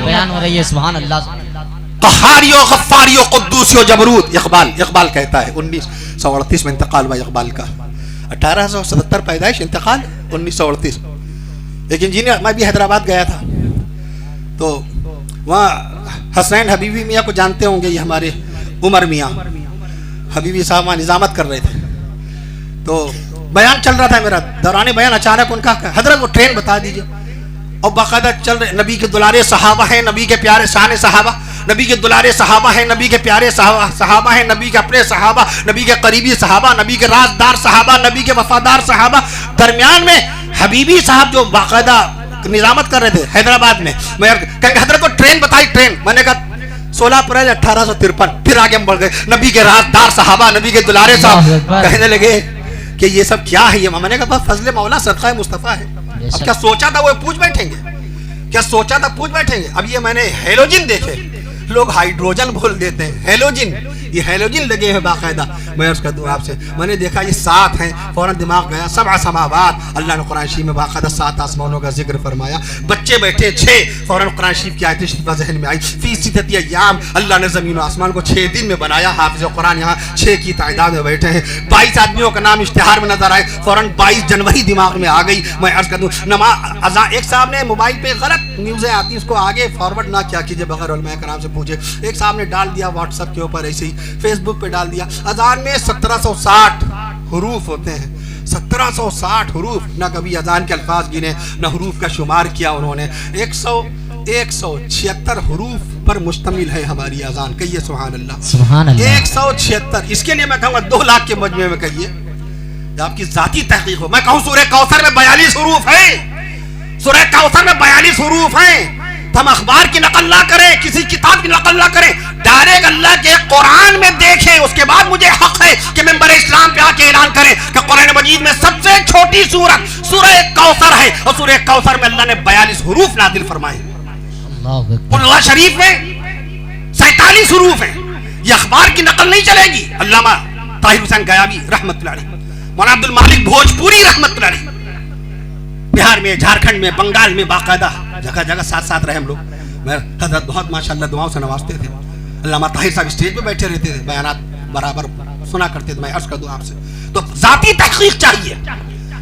بیان ہو رہی ہے. سبحان اللہ. قہاریو, غفاریو, قدوسیو, جبروت. اقبال کہتا ہے 1938 میں انتقال ہوا اقبال کا. 1877 پیدائش, انتقال 1938. ایک انجینئر, میں بھی حیدرآباد گیا تھا تو وہاں حسنین حبیبی میاں کو جانتے ہوں گے, یہ ہمارے عمر میاں حبیبی صاحب وہاں نظامت کر رہے تھے. تو بیان چل رہا تھا میرا, دوران بیان اچانک ان کا حضرت وہ ٹرین بتا دیجئے, اور باقاعدہ چل رہے, نبی کے دلارے صحابہ ہیں, نبی کے پیارے شان صحابہ, نبی کے دلارے صحابہ ہیں, نبی کے پیارے صحابہ ہیں, نبی کے اپنے صحابہ, نبی کے قریبی صحابہ, نبی کے رازدار صحابہ, نبی کے وفادار صحابہ. درمیان میں حبیبی صاحب جو باقاعدہ نظامت کر رہے تھے حیدرآباد میں, میں حضرت کو ٹرین بتائی. ٹرین میں نے کہا 16 اپریل 1853. پھر آگے ہم بڑھ گئے, نبی کے رازدار صحابہ, نبی کے دلارے صاحب. کہنے لگے کہ یہ سب کیا ہے؟ یہ میں نے کہا فضل مولا صدقہ مصطفیٰ ہے. اب کیا سوچا تھا وہ پوچھ بیٹھیں گے, کیا سوچا تھا پوچھ بیٹھیں گے. اب یہ میں نے ہیلوجن دیکھے, لوگ ہائیڈروجن بول دیتے ہیں, ہیلوجن, یہ ہیلوجن لگے ہیں باقاعدہ. میں عرض کر دوں آپ سے, میں نے دیکھا یہ 7 ہیں, فوراً دماغ گیا. 7 سماوات, اللہ نے قرآن شریف میں باقاعدہ 7 آسمانوں کا ذکر فرمایا. بچے بیٹھے 6, فوراً قرآن شریف کی آیت شریفہ ذہن میں آئی. فی ستۃ ایام, اللہ نے زمین و آسمان کو 6 دن میں بنایا. حافظ قرآن یہاں 6 کی تعداد میں بیٹھے ہیں. 22 آدمیوں کا نام اشتہار میں نظر آئے, فوراً 22 جنوری دماغ میں آ گئی. میں عرض کر دوں نماز, ایک صاحب نے موبائل پہ غلط نیوزیں آتی, اس کو آگے فارورڈ نہ کیا کیجئے بغیر علماء کرام سے پوچھے. ایک صاحب نے ڈال دیا واٹس ایپ کے اوپر, ایسے ہی فیس بک پہ ڈال دیا, اذان میں 1760 حروف ہوتے ہیں, 1760 حروف. نہ کبھی اذان کے الفاظ گنے, نہ حروف کا شمار کیا انہوں نے. 176 حروف پر مشتمل ہے ہماری اذان. کہیے سبحان اللہ, سبحان اللہ. 176. اس کے لیے میں کہوں گا 2 لاکھ کے مجموعے میں کہیے, جب آپ کی ذاتی تحقیق ہو. میں کہوں سورہ کوثر میں 42 حروف ہیں, سورہ کوثر میں 42 حروف ہیں. تو ہم اخبار کی نقل نہ کریں, کسی کتاب کی نقل نہ کریں, ڈائریکٹ اللہ کے قرآن میں دیکھیں. اس کے بعد مجھے حق ہے کہ ممبر اسلام پہ آ کے اعلان کریں کہ قرآن مجید میں سب سے چھوٹی سورت سورہ کوثر ہے, اور سورہ کوثر میں اللہ نے 42 حروف نازل فرمائے. اللہ شریف میں 47 حروف ہیں. یہ اخبار کی نقل نہیں چلے گی. علامہ طاہر حسین غیابی رحمۃ اللہ علیہ, مولانا عبد المالک بھوجپوری رحمۃ اللہ علیہ, بہار میں, جھارکھنڈ میں, بنگال میں باقاعدہ جگہ جگہ ساتھ ساتھ رہے ہم لوگ. میں حضرت بہت ماشاءاللہ دعاؤں سے نوازتے تھے. علامہ طاہر صاحب اسٹیج پہ بیٹھے رہتے تھے, بیانات برابر سنا کرتے تھے. میں عرض کر دوں آپ سے, تو ذاتی تحقیق چاہیے,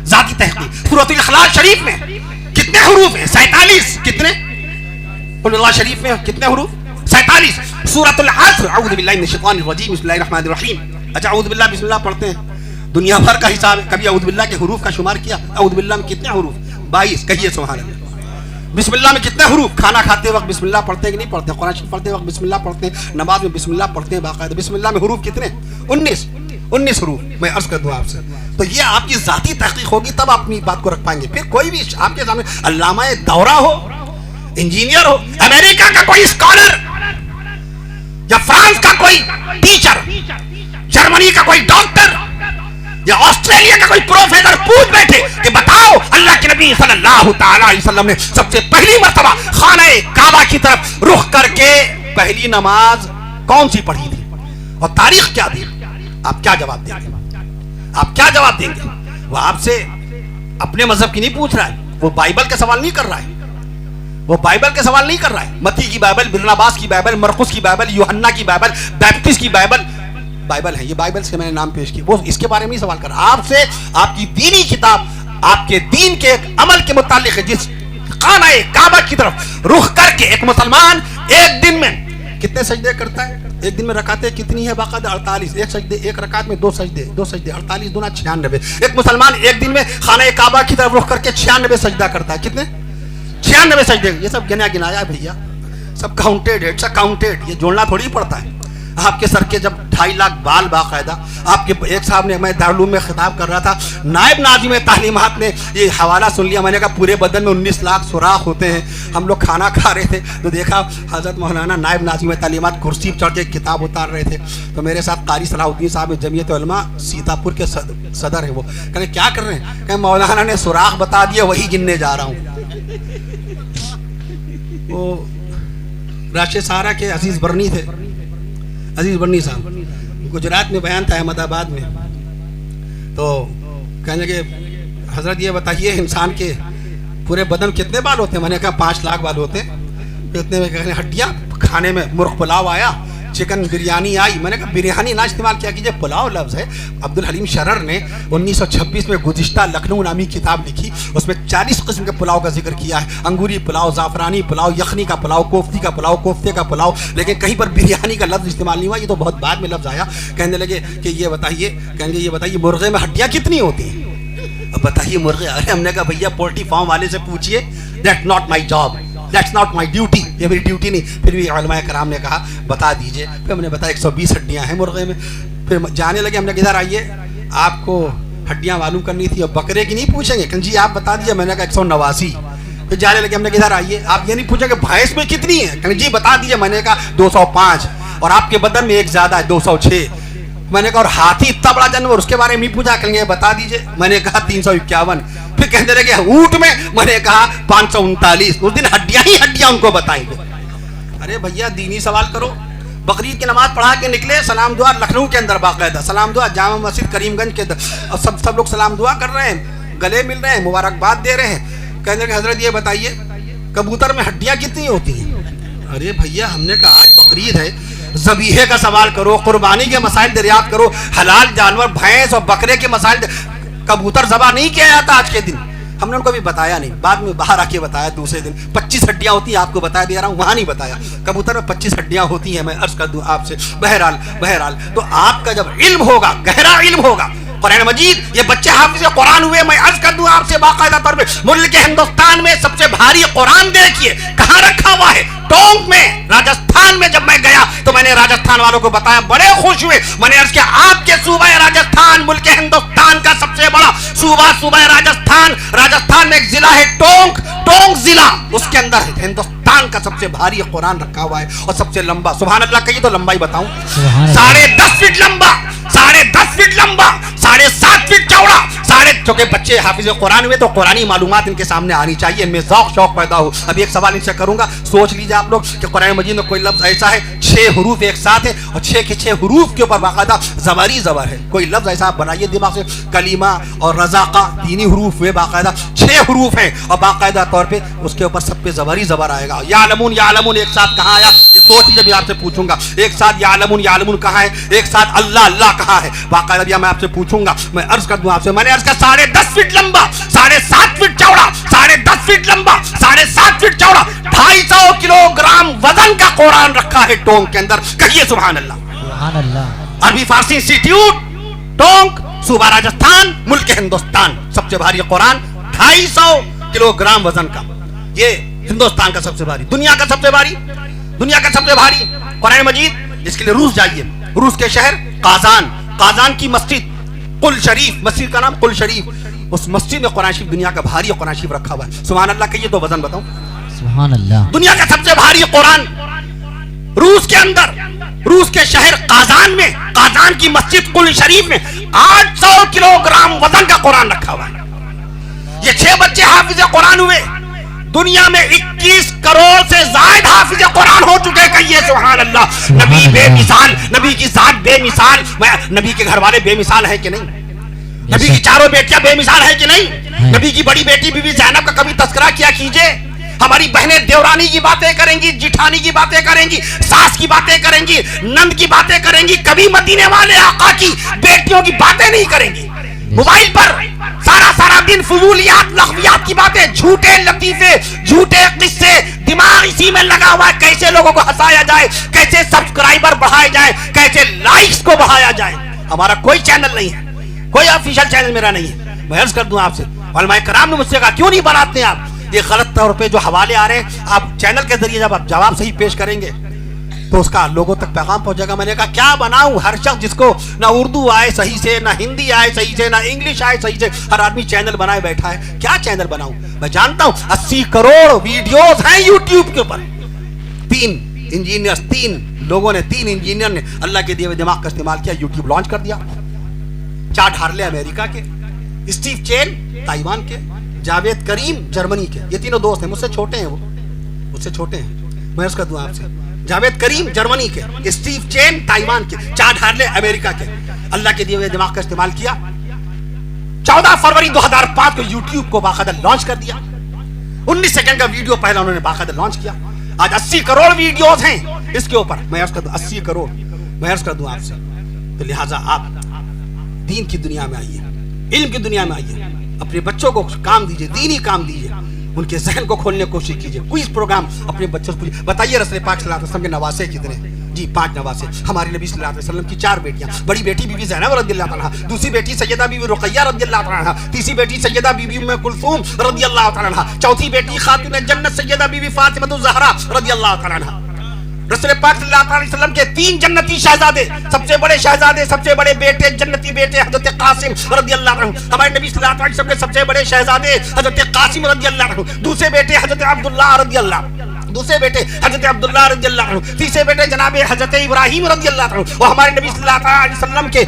ذاتی تحقیق. سورۃ الاخلاص شریف میں کتنے حروف ہیں؟ 47. کتنے؟ قل اللہ شریف میں کتنے حروف؟ 47. سورۃ العصر, اعوذ باللہ من الشیطان الرجیم, بسم اللہ الرحمن الرحیم. اچھا, اعوذ باللہ بسم اللہ پڑھتے ہیں, دنیا بھر کا حساب ہے. کبھی اعوذ باللہ کے حروف کا شمار کیا؟ اعوذ باللہ میں کتنے حروف؟ 22. کہیے سبحان اللہ. بسم اللہ میں کتنے حروف؟ کھانا کھاتے وقت بسم اللہ پڑھتے ہیں کہ نہیں پڑھتے؟ قرآن شریف پڑھتے وقت بسم اللہ پڑھتے ہیں, نماز میں بسم اللہ پڑھتے ہیں باقاعدہ. بسم اللہ میں حروف کتنے؟ 19 حروف. میں عرض کر دوں آپ سے, تو یہ آپ کی ذاتی تحقیق ہوگی تب آپ اپنی بات کو رکھ پائیں گے. پھر کوئی بھی آپ کے سامنے علامہ دورہ ہو, انجینئر ہو, امریکہ کا کوئی اسکالر, یا فرانس کا کوئی ٹیچر, جرمنی کا کوئی ڈاکٹر, یا آسٹریلیا کا کوئی پروفیسر پوچھ بیٹھے کہ بتاؤ اللہ کے نبی صلی اللہ تعالی علیہ وسلم نے سب سے پہلی مرتبہ خانہ کعبہ کی طرف رخ کر کے پہلی نماز کون سی پڑھی تھی اور تاریخ کیا تھی, آپ کیا جواب دیں گے؟ آپ کیا جواب دیں گے؟ وہ آپ سے اپنے مذہب کی نہیں پوچھ رہا ہے, وہ بائبل کے سوال نہیں کر رہا ہے, وہ بائبل کے سوال نہیں کر رہا ہے. متی کی بائبل, برناباس کی بائبل, مرقس کی بائبل, یوحنا کی بائبل, بیپتسٹ کی بائبل ہے. یہ بائبل سے میں نے نام پیش کی, وہ اس کے بارے میں نہیں سوال کر رہا. آپ سے آپ کی دینی کتاب آپ کے دین کے ایک عمل کے متعلق ہے. جس خانہ کعبہ کی طرف رخ کر کے ایک مسلمان ایک دن میں کتنے سجدے کرتا ہے؟ ایک دن میں رکعتیں کتنی ہے؟ باقاعدہ 48. ایک سجدے, ایک رکعت میں 2 سجدے, 48 دونا 96. ایک مسلمان ایک دن میں خانہ کعبہ کی طرف رخ کر کے 96 سجدہ کرتا ہے. کتنے؟ 96 سجدے. یہ سب گنا گنایا بھیا, سب کاؤنٹیڈ ہے, اٹس کاؤنٹیڈ. یہ جوڑنا تھوڑی پڑتا ہے. آپ کے سر کے جب 2.5 لاکھ بال باقاعدہ, آپ کے ایک صاحب نے, میں دارالعلوم میں خطاب کر رہا تھا, نائب ناظم تعلیمات نے یہ حوالہ سن لیا. میں نے کہا پورے بدن میں 19 لاکھ سوراخ ہوتے ہیں. ہم لوگ کھانا کھا رہے تھے تو دیکھا حضرت مولانا نائب ناظم تعلیمات کرسی پر چڑھ کے کتاب اتار رہے تھے. تو میرے ساتھ قاری صلاح الدین صاحب جمعیت علماء سیتاپور کے صدر ہیں. وہ کہنے کیا کر رہے ہیں؟ کہ مولانا نے سوراخ بتا دیا, وہی گننے جا رہا ہوں. وہ راشد سہارا کے عزیز برنی تھے, عزیز برنی صاحب, گجرات میں بیان تھا احمد آباد میں. تو کہنے کہ حضرت یہ بتائیے انسان کے پورے بدن کتنے بال ہوتے ہیں؟ میں نے کہا 5 لاکھ بال ہوتے ہیں. اتنے میں کہنے ہڈیاں, کھانے میں مرغ پلاؤ آیا, چکن بریانی آئی. میں نے کہا بریانی نہ استعمال کیا کیجیے, پلاؤ لفظ ہے. عبدالحلیم شرر نے 1926 میں گزشتہ لکھنؤ نامی کتاب لکھی, اس میں 40 قسم کے پلاؤ کا ذکر کیا ہے. انگوری پلاؤ, زعفرانی پلاؤ, یخنی کا پلاؤ, کوفتی کا پلاؤ, کوفتے کا پلاؤ, لیکن کہیں پر بریانی کا لفظ استعمال نہیں ہوا. یہ تو بہت بعد میں لفظ آیا. کہنے لگے کہ یہ بتائیے مرغے میں ہڈیاں کتنی ہوتی ہیں؟ اب بتائیے مرغے. ارے ہم نے کہا بھیا پولٹری فارم والے سے پوچھیے, that's not my job, that's not my duty, یہ میری ڈیوٹی نہیں. پھر بھی علماء کرام نے کہا بتا دیجئے. پھر ہم نے بتایا 120 ہڈیاں ہیں مرغے میں. پھر جانے لگے, ہم نے کدھر آئیے, آپ کو ہڈیاں معلوم کرنی تھی, اور بکرے کی نہیں پوچھیں گے کہ جی آپ بتا دیجئے. میں نے کہا 189. پھر جانے لگے, ہم نے کدھر آئیے, آپ یہ نہیں پوچھیں کہ بھینس میں کتنی ہے, کہ جی بتا دیجئے. میں نے کہا 205, اور آپ کے بدن میں ایک زیادہ ہے 206. میں نے کہا اور ہاتھی اتنا بڑا جانور, اس کے بارے میں نہیں پوچھا, کہیں گے بتا دیجئے. میں نے کہا 351. پھر کہنے لگے اونٹ میں نے کہا 539. اس دن ہڈیاں ہی ہڈیاں ان کو بتائیں گے. ارے بھیا دینی سوال کرو. بقرعید کی نماز پڑھا کے نکلے, سلام دعا لکھنؤ کے اندر باقاعدہ سلام دعا, جامع مسجد کریم گنج کے اندر, اور سب لوگ سلام دعا کر رہے ہیں, گلے مل رہے ہیں, مبارکباد دے رہے ہیں. کہنے لگے حضرت یہ بتائیے کبوتر میں ہڈیاں کتنی ہوتی ہیں؟ ارے بھیا ہم نے کہا آج بقرعید ہے, ذبیحے کا سوال کرو, قربانی کے مسائل دریافت کرو, حلال جانور بھینس اور بکرے کے مسائل. کبوتر ذبح نہیں کیا جاتا آج کے دن, ہم نے ان کو بھی بتایا نہیں, بعد میں باہر آ کے بتایا دوسرے دن. 25 ہڈیاں ہوتی ہیں, آپ کو بتا دے رہا ہوں, وہاں نہیں بتایا. کبوتر میں 25 ہڈیاں ہوتی ہیں, میں عرض کر دوں آپ سے. بہرحال تو آپ کا جب علم ہوگا, گہرا علم ہوگا, قرآن مجید یہ بچے حافظ قرآن ہوئے. میں عرض کر دوں آپ سے باقاعدہ طور پہ ملک ہندوستان میں سب سے بھاری قرآن دیکھیے کہاں رکھا ہوا ہے, ٹونک میں, راجستھان میں. جب میں گیا تو میں نے راجستھان والوں کو بتایا, بڑے خوش ہوئے. میں نے عرض کیا آپ کے صوبہ راجستھان ملک ہندوستان کا سب سے بڑا صوبہ راجستھان. راجستھان میں ایک ضلع ہے ٹونک ضلع, اس کے اندر ہندوستان کا سب سے بھاری قرآن رکھا ہوا ہے اور سب سے لمبا. سبحان اللہ کہیے تو لمبائی بتاؤں, 10.5 فٹ لمبا, 10.5 فٹ لمبا, 7.5 فٹ چوڑا. چونکہ بچے حافظ قرآن ہوئے تو قرآنی معلومات ان کے سامنے آنی چاہیے, ان میں ذوق شوق پیدا ہو. ابھی ایک سوال ان سے کروں گا, سوچ لیجیے آپ لوگ کہ قرآن مجید میں کوئی لفظ ایسا ہے 6 حروف ایک ساتھ ہے اور 6 کے 6 حروف کے اوپر باقاعدہ زبری زبر ہے. کوئی لفظ ایسا آپ بنائیے دماغ سے. کلیمہ اور رزاقہ 3 حروف ہوئے, باقاعدہ 6 حروف ہیں اور باقاعدہ طور پہ اس کے اوپر سب پہ زبری زبر آئے گا. یعلمون ایک ساتھ کہاں آیا, یہ سوچ لیجیے. بھی آپ سے پوچھوں گا ایک ساتھ یعلمون کہاں ہے, ایک ساتھ اللہ کہاں ہے. باقاعدہ میں آپ سے پوچھوں گا, میں عرض کر دوں آپ سے. میں نے عرض کیا 10.5 فٹ لمبا, 7.5 فٹ چوڑا, 10.5 فٹ لمبا, 7.5 فٹ چوڑا, 250 کلو گرام وزن کا قرآن رکھا ہے ٹونک کے اندر. کہیے سبحان اللہ. سبحان اللہ. عربی فارسی انسٹیٹیوٹ ٹونک, صوبہ راجستھان, ملک ہندوستان. سب سے بھاری قرآن 250 کلو گرام وزن کا. یہ ہندوستان کا سب سے بھاری, دنیا کا سب سے بھاری قرآن مجید. اس کے لیے روس جائیے, روس کے شہر قازان کی مسجد قل شریف, مسجد کا نام قل شریف, اس مسجد میں قرآن شریف دنیا کا بھاری قرآن شریف رکھا ہوا ہے. سبحان اللہ کہیے تو وزن بتاؤں. سبحان اللہ. دنیا کا سب سے بھاری قرآن روس کے اندر, روس کے شہر قازان کی مسجد قل شریف میں 800 کلو گرام وزن کا قرآن رکھا ہوا ہے. یہ 6 بچے حافظ قرآن ہوئے. دنیا میں 21 کروڑ سے زائد حافظ قرآن ہو چکے. کہیے سبحان اللہ. نبی بے مثال, نبی کی ذات بے مثال. نبی کے گھر والے بے مثال ہے کہ نہیں؟ نبی کی 4 بیٹیاں بے مثال ہے کہ نہیں؟ نبی کی بڑی بیٹی بی بی زینب کا کبھی تذکرہ کیا کیجئے. ہماری بہنیں دیورانی کی باتیں کریں گی, جٹھانی کی باتیں کریں گی, ساس کی باتیں کریں گی, نند کی باتیں کریں گی, کبھی مدینے والے آقا کی بیٹیوں کی باتیں نہیں کریں گی. موبائل پر سارا دن فضولیات لغویات کی باتیں, جھوٹے لطیفے, جھوٹے قصے, دماغ اسی میں لگا ہوا ہے کیسے لوگوں کو ہنسایا جائے, کیسے سبسکرائبر بڑھائے جائے, کیسے لائکس کو بڑھایا جائے. ہمارا کوئی چینل نہیں ہے, کوئی آفیشیل چینل میرا نہیں ہے. میں عرض کر دوں آپ سے, علماء کرام نے مجھ سے کہا کیوں نہیں بناتے آپ. یہ غلط طور پہ جو حوالے آ رہے ہیں, آپ چینل کے ذریعے جب آپ جواب صحیح پیش کریں گے تو اس کا لوگوں تک پیغام پہنچے گا. میں نے کہا کیا بناؤں, ہر شخص جس کو نہ اردو آئے صحیح سے, نہ ہندی آئے صحیح سے, نہ انگلش آئے صحیح سے, ہر آدمی چینل بنائے بیٹھا ہے. کیا چینل بناؤں؟ میں جانتا ہوں 80 کروڑ ویڈیوز ہیں یوٹیوب کے اوپر. 3 لوگوں نے, 3 انجینئر نے اللہ کے دیے ہوئے دماغ کا استعمال کیا, یوٹیوب لانچ کر دیا. چاڈ ہارلے امریکہ کے, اسٹیو چین تائیوان کے, جاوید کریم جرمنی کے. یہ تینوں دوست ہیں, مجھ سے چھوٹے ہیں, وہ مجھ سے چھوٹے ہیں. میں اس کا دعا آپ سے, جاوید کریم جرمنی کے, اسٹیو چین تائیوان کے, چاڈ ہارلے امریکہ کے. اللہ کے دیے ہوئے دماغ کا استعمال کیا. 14 فروری 2005 کو یوٹیوب کو باقاعدہ لانچ کر دیا. 19 سیکنڈ کا ویڈیو پہلا انہوں نے باقاعدہ لانچ کیا. آج 80 کروڑ ویڈیوز ہیں اس کے اوپر. میں عرض کر دوں 80 کروڑ. میں عرض کر دوں آپ سے, تو لہٰذا آپ دین کی دنیا میں آئیے, علم کی دنیا میں آئیے, اپنے بچوں کو کام دیجئے, دینی کام دیجئے, ان کے ذہن کو کھولنے کی کوشش کیجئے. کوئی پروگرام اپنے بچوں کو بتائیے. رسول پاک صلی اللہ علیہ وسلم کے نواسے کتنے؟ جی 5 نواسے. ہمارے نبی صلی اللہ علیہ وسلم کی 4 بیٹیاں, بڑی بیٹی بی بی زینب رضی اللہ عنہا, دوسری بیٹی سیدہ بی بی رقیہ رضی اللہ عنہا, تیسری بیٹی سیدہ بی بی ام کلثوم رضی اللہ عنہا, چوتھی بیٹی خاتون جنت سیدہ بی بی فاطمہ الزہرا رضی اللہ عنہا. رسول پاک صلی اللہ علیہ وسلم کے 3 جنتی شہزادے, سب سے بڑے شہزادے, سب سے بڑے بیٹے, جنتی بیٹے حضرت قاسم رضی اللہ عنہ. ہمارے نبی صلی اللہ علیہ وسلم کے سب سے بڑے شہزادے حضرت قاسم رضی اللہ عنہ, دوسرے بیٹے حضرت عبداللہ رضی اللہ, دوسرے بیٹے حضرت عبداللہ رضی اللہ عنہ, تیسرے بیٹے جناب حضرت ابراہیم رضی اللہ عنہ. اور ہمارے نبی صلی اللہ علیہ وسلم کے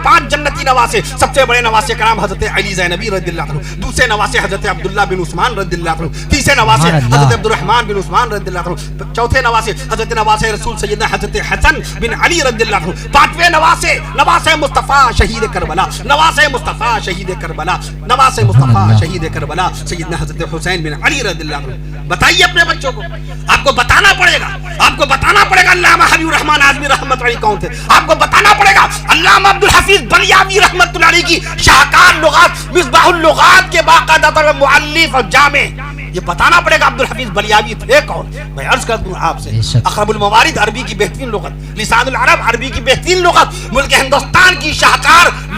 5 جنتی نواسے, سب سے بڑے نواسے کا نام حضرت علی زینبی رضی اللہ عنہ, دوسرے نواسے حضرت عبداللہ بن عثمان رضی اللہ عنہ, تیسرے نواسے حضرت عبد الرحمن بن عثمان رضی اللہ عنہ, چوتھے نواسے حضرت نواسے رسول سیدنا حضرت حسن بن علی رضی اللہ عنہ, 5ویں نواسے مصطفیٰ شہید کربلا, نواسے مصطفیٰ شہید کربلا, نواسے مصطفیٰ شہید کربلا سیدنا حضرت حسین بن علی رضی اللہ عنہ. بتائیے اپنے بچوں کو, آپ کو بتانا پڑے گا, آپ کو بتانا پڑے گا علامہ حبیب الرحمن اعظمی رحمت اللہ علیہ کون تھے, آپ کو بتانا پڑے گا علامہ عبدالحفیظ بلیاوی رحمت اللہ علیہ کی شاہکار لغات, مصباح اللغات کے باقاعدہ طور پر مؤلف اور جامع, یہ بتانا پڑے گا عبدالحفیظ بلیاوی تھے کون. میں عرض کر دوں آپ سے, اقرب الموارد عربی کی بہترین لغت, لسان العرب عربی کی بہترین لغت, ملک ہندوستان کی شاہکار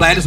42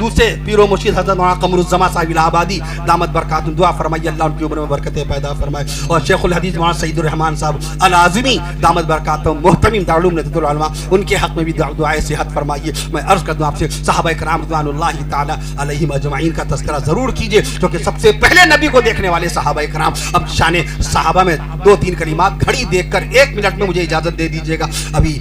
دوسرے پیر و مرشد حضرت مولانا قمرالزماں صاحب الہ آبادی دامت برکاتہم، دعا فرمائیے اللہ ان کی عمر میں برکتیں پیدا فرمائے، اور شیخ الحدیث مولانا سعید الرحمان صاحب العاظمی دامت برکاتہم محتمم دارالعلوم ندوۃ العلماء، ان کے حق میں بھی دعائے صحت فرمائیے۔ میں عرض کر دوں آپ سے صحابہ کرام رضوان اللہ تعالی علیہم اجمعین کا تذکرہ ضرور کیجئے، کیونکہ سب سے پہلے نبی کو دیکھنے والے صحابہ کرام۔ اب شان صحابہ میں 2-3 کلمات گھڑی دیکھ کر 1 منٹ میں مجھے اجازت دے دیجئے گا، ابھی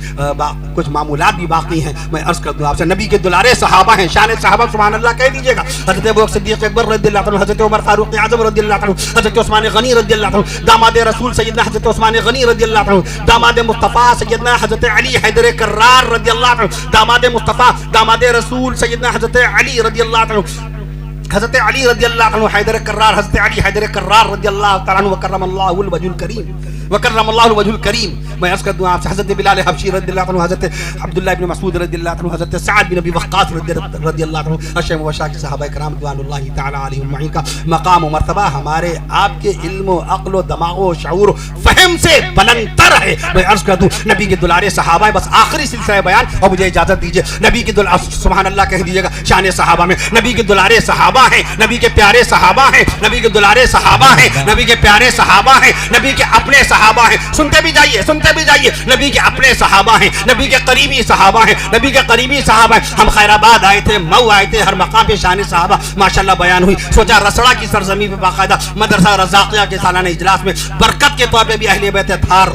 کچھ معمولات بھی باقی ہیں۔ میں عرض کر دوں آپ سے نبی کے دلارے صحابہ ہیں، شان صحابہ سبحان اللہ کہہ دیجئے گا۔ حضرت ابوبکر صدیق اکبر رضی اللہ عنہ، حضرت عمر فاروق اعظم رضی اللہ عنہ، حضرت عثمان غنی رضی اللہ عنہ، داماد رسول سیدنا حضرت عثمان غنی رضی اللہ عنہ، داماد مصطفیٰ سیدنا حضرت علی حیدر کرار رضی اللہ عنہ، داماد مصطفیٰ داماد رسول سیدنا حضرت علی رضی اللہ عنہ، حضرت علی رضی اللہ عنہ حیدر کرار، حضرت علی حیدر کرار رضی اللہ تعالیٰ عنہ، وکرم اللہ الوجہ الکریم، وکرم اللہ الوجہ الکریم۔ میں عرض کر دوں آپ سے حضرت بلال حبشی رضی اللہ عنہ، حضرت عبداللہ ابن مسعود رضی اللہ عنہ، حضرت سعد بن ابی وقاص رضی اللہ عنہ، اشہم و شاک صحابہ کرام رضوان اللہ تعالی علیہم اجمعین کا مقام و مرتبہ ہمارے آپ کے علم و عقل و دماغ و شعور و فہم سے بلند تر ہے۔ میں عرض کر دوں نبی کے دلارے صحابہ ہے، بس آخری سلسلہ بیان، اور مجھے اجازت دیجیے نبی کے سبحان اللہ کہہ دیجیے گا شان صحابہ میں نبی کے دلارے صحابہ ہیں، نبی کے پیارے صحابہ ہیں، نبی کے دلارے صحابہ ہیں، نبی کے پیارے صحابہ ہیں، نبی کے اپنے صحابہ ہیں۔ سنتے بھی جائیے، سنتے بھی جائیے، نبی کے اپنے صحابہ ہیں، نبی کے قریبی صحابہ ہیں، نبی کے قریبی صحابہ ہیں۔ ہم خیر آباد آئے تھے، مئو آئے تھے، ہر مقام پہ شان صحابہ ماشاءاللہ بیان ہوئی۔ سوچا رسڑا کی سرزمین پہ باقاعدہ مدرسہ رزاقیہ کے سالانہ اجلاس میں برکت کے طور پہ بھی اہل بیت اطہار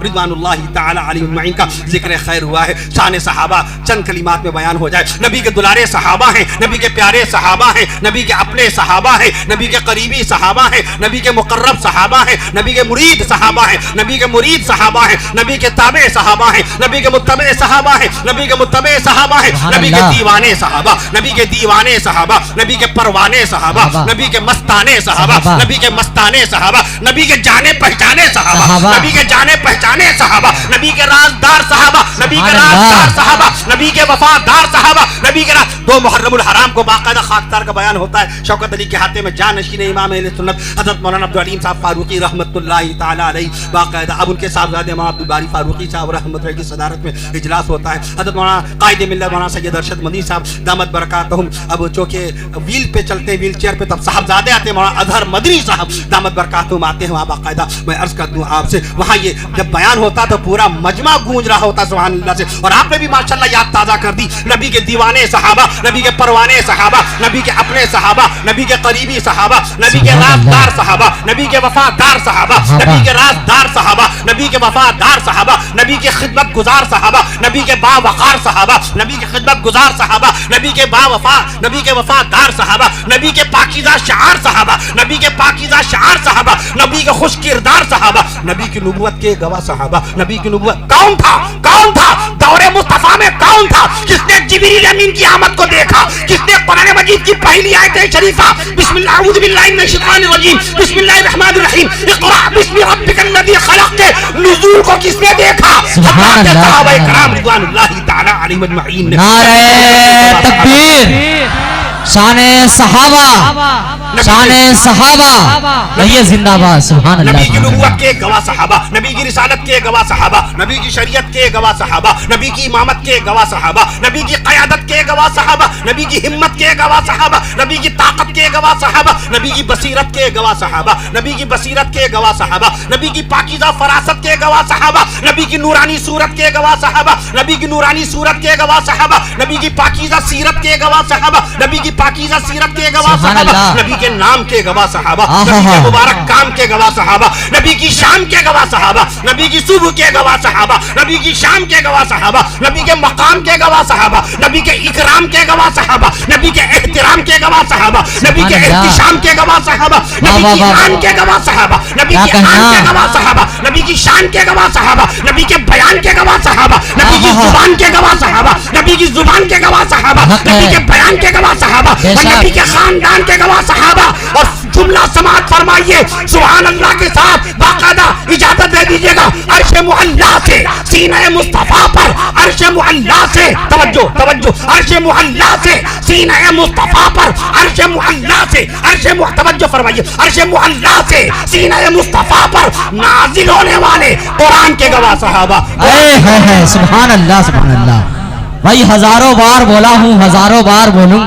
رضوان اللہ تعالی علیہم اجمعین کا ذکر خیر ہوا ہے۔ شان صحابہ چند کلمات میں بیان ہو جائے۔ نبی کے دلارے صحابہ ہیں، نبی کے پیارے صحابہ ہیں، نبی کے اپنے صحابہ ہیں، نبی کے قریبی صحابہ ہیں، نبی کے مقرب صحابہ ہیں، نبی کے مرید صحابہ ہیں، نبی کے مرید صحابہ ہیں، نبی کے تابع صحابہ ہیں، نبی کے متبع صحابہ ہیں، نبی کے متبع صحابہ ہیں، نبی کے دیوانے صحابہ، نبی کے دیوانے صحابہ، نبی کے پروانے صحابہ، نبی کے مستانے صحابہ، نبی کے مستانے صحابہ، نبی کے جانے پہچانے صحابہ، نبی کے جانے پہچانے صحابہ، نبی کے رازدار صحابہ، نبی کے رازدار صحابہ، نبی کے وفادار صحابہ، نبی کے 2 محرم الحرام کو باقاعدہ خاکسار کا بیان ہوتا ہے۔ شوکت علی کے ہاتھے میں جانشین امام اہل سنت حضرت مولانا عبدالعلیم صاحب فاروقی رحمۃ اللہ تعالی علیہ باقاعدہ اب ان کے صاحبزادے مولانا عبدالباری فاروقی صاحب رحمۃ اللہ کی صدارت میں اجلاس ہوتا ہے۔ حضرت مولانا قائد ملت مولانا سید ارشد مدنی صاحب دامت برکاتہم اب چونکہ ویل پہ چلتے ہیں، ویل چیئر پہ، تب صاحبزادے آتے ہیں، مولانا اظہر مدنی صاحب دامت برکاتہم آتے ہیں وہاں باقاعدہ۔ میں عرض کر دوں آپ سے وہاں یہ جب بیان ہوتا تو پورا مجمع گونج رہا ہوتا سبحان اللہ سے، اور آپ نے بھی ماشاءاللہ یاد تازہ کر دی نبی کے دیوانے صحابہ، نبی کے پروانے صحابہ، نبی کے اپنے صحابہ، نبی کے قریبی صحابہ، نبی کے رازدار صحابہ، نبی کے وفادار صحابہ، نبی کے رازدار صحابہ، نبی کے وفادار صحابہ، نبی کے خدمت گزار صحابہ، نبی کے باوقار صحابہ، نبی کے خدمت گزار صحابہ، نبی کے باوفا، نبی کے وفادار صحابہ، نبی کے پاکیزہ شعار صحابہ، نبی کے پاکیزہ شعار صحابہ، نبی کے خوش کردار صحابہ، نبی کی نبوت کے گواہ صحابہ، نبی کی نبوت کون تھا دور مصطفیٰ میں کون تھا جس نے جبریل امین کی آمد کو دیکھا، جس نے قرآن مجید کی پہلی آیت شریفہ بسم اللہ اعوذ باللہ من الشیطان الرجیم بسم اللہ الرحمن الرحیم اقرأ باسم ربک الذی خلق کے نزول کو کس نے دیکھا؟ حضرات صحابہ کرام رضوان اللہ تعالی علیہم اجمعین نے۔ نعرہ تکبیر، شان صحابہ، شان صحابہ، رہیے زندہ باد سبحان اللہ۔ نبی کی نبوت کے گواہ صحابہ، نبی کی رسالت کے گواہ صحابہ، نبی کی شریعت کے گواہ صحابہ، نبی کی امامت کے گواہ صحابہ، نبی کی قیادت کے گواہ صحابہ، نبی کی ہمت کے گواہ صحابہ، نبی کی طاقت کے گواہ صحابہ، نبی کی بصیرت کے گواہ صحابہ، نبی کی بصیرت کے گواہ صحابہ، نبی کی پاکیزہ فراست کے گواہ صحابہ، نبی کی نورانی صورت کے گواہ صحابہ، نبی کی نورانی صورت کے گواہ صحابہ، نبی کی پاکیزہ سیرت کے گواہ صحابہ، نبی کی پاکیزہ سیرت کے گواہ صحابہ، نبی کے نام کے گواہ صحابہ، نبی کے مبارک کام کے گواہ صحابہ، نبی کی شام کے گواہ صحابہ، نبی کی صبح کے گواہ صحابہ، نبی کی شام کے گواہ صحابہ، نبی کے مقام کے گواہ صحابہ، نبی کے اکرام کے گواہ صحابہ، نبی کے احترام کے گواہ صحابہ، نبی کے احتشام کے گواہ صحابہ، نبی کی آن کے گواہ صحابہ، نبی کی آن کے گواہ صحابہ، نبی کی شان کے گواہ صحابہ، نبی کے بیان کے گواہ صحابہ، نبی کی زبان کے گواہ صحابہ، نبی کی زبان کے گواہ صحابہ، نبی کے بیان کے گواہ صحابہ، نبی کے خاندان کے گواہ صحابہ۔ اور جملہ سماعت فرمائیے سبحان اللہ کے ساتھ باقاعدہ اجازت دے دیجیے گا عرش معلا سے سینہ مصطفیٰ پر، عرش معلا سے توجہ عرش معلا سے سینہ مصطفیٰ پر، عرش معلا سے توجہ فرمائیے عرش معلا سے سینہ مصطفیٰ پر نازل ہونے والے قرآن کے گواہ صحابہ۔ سبحان اللہ سبحان اللہ۔ بھائی ہزاروں بار بولا ہوں، ہزاروں بار بولوں گا.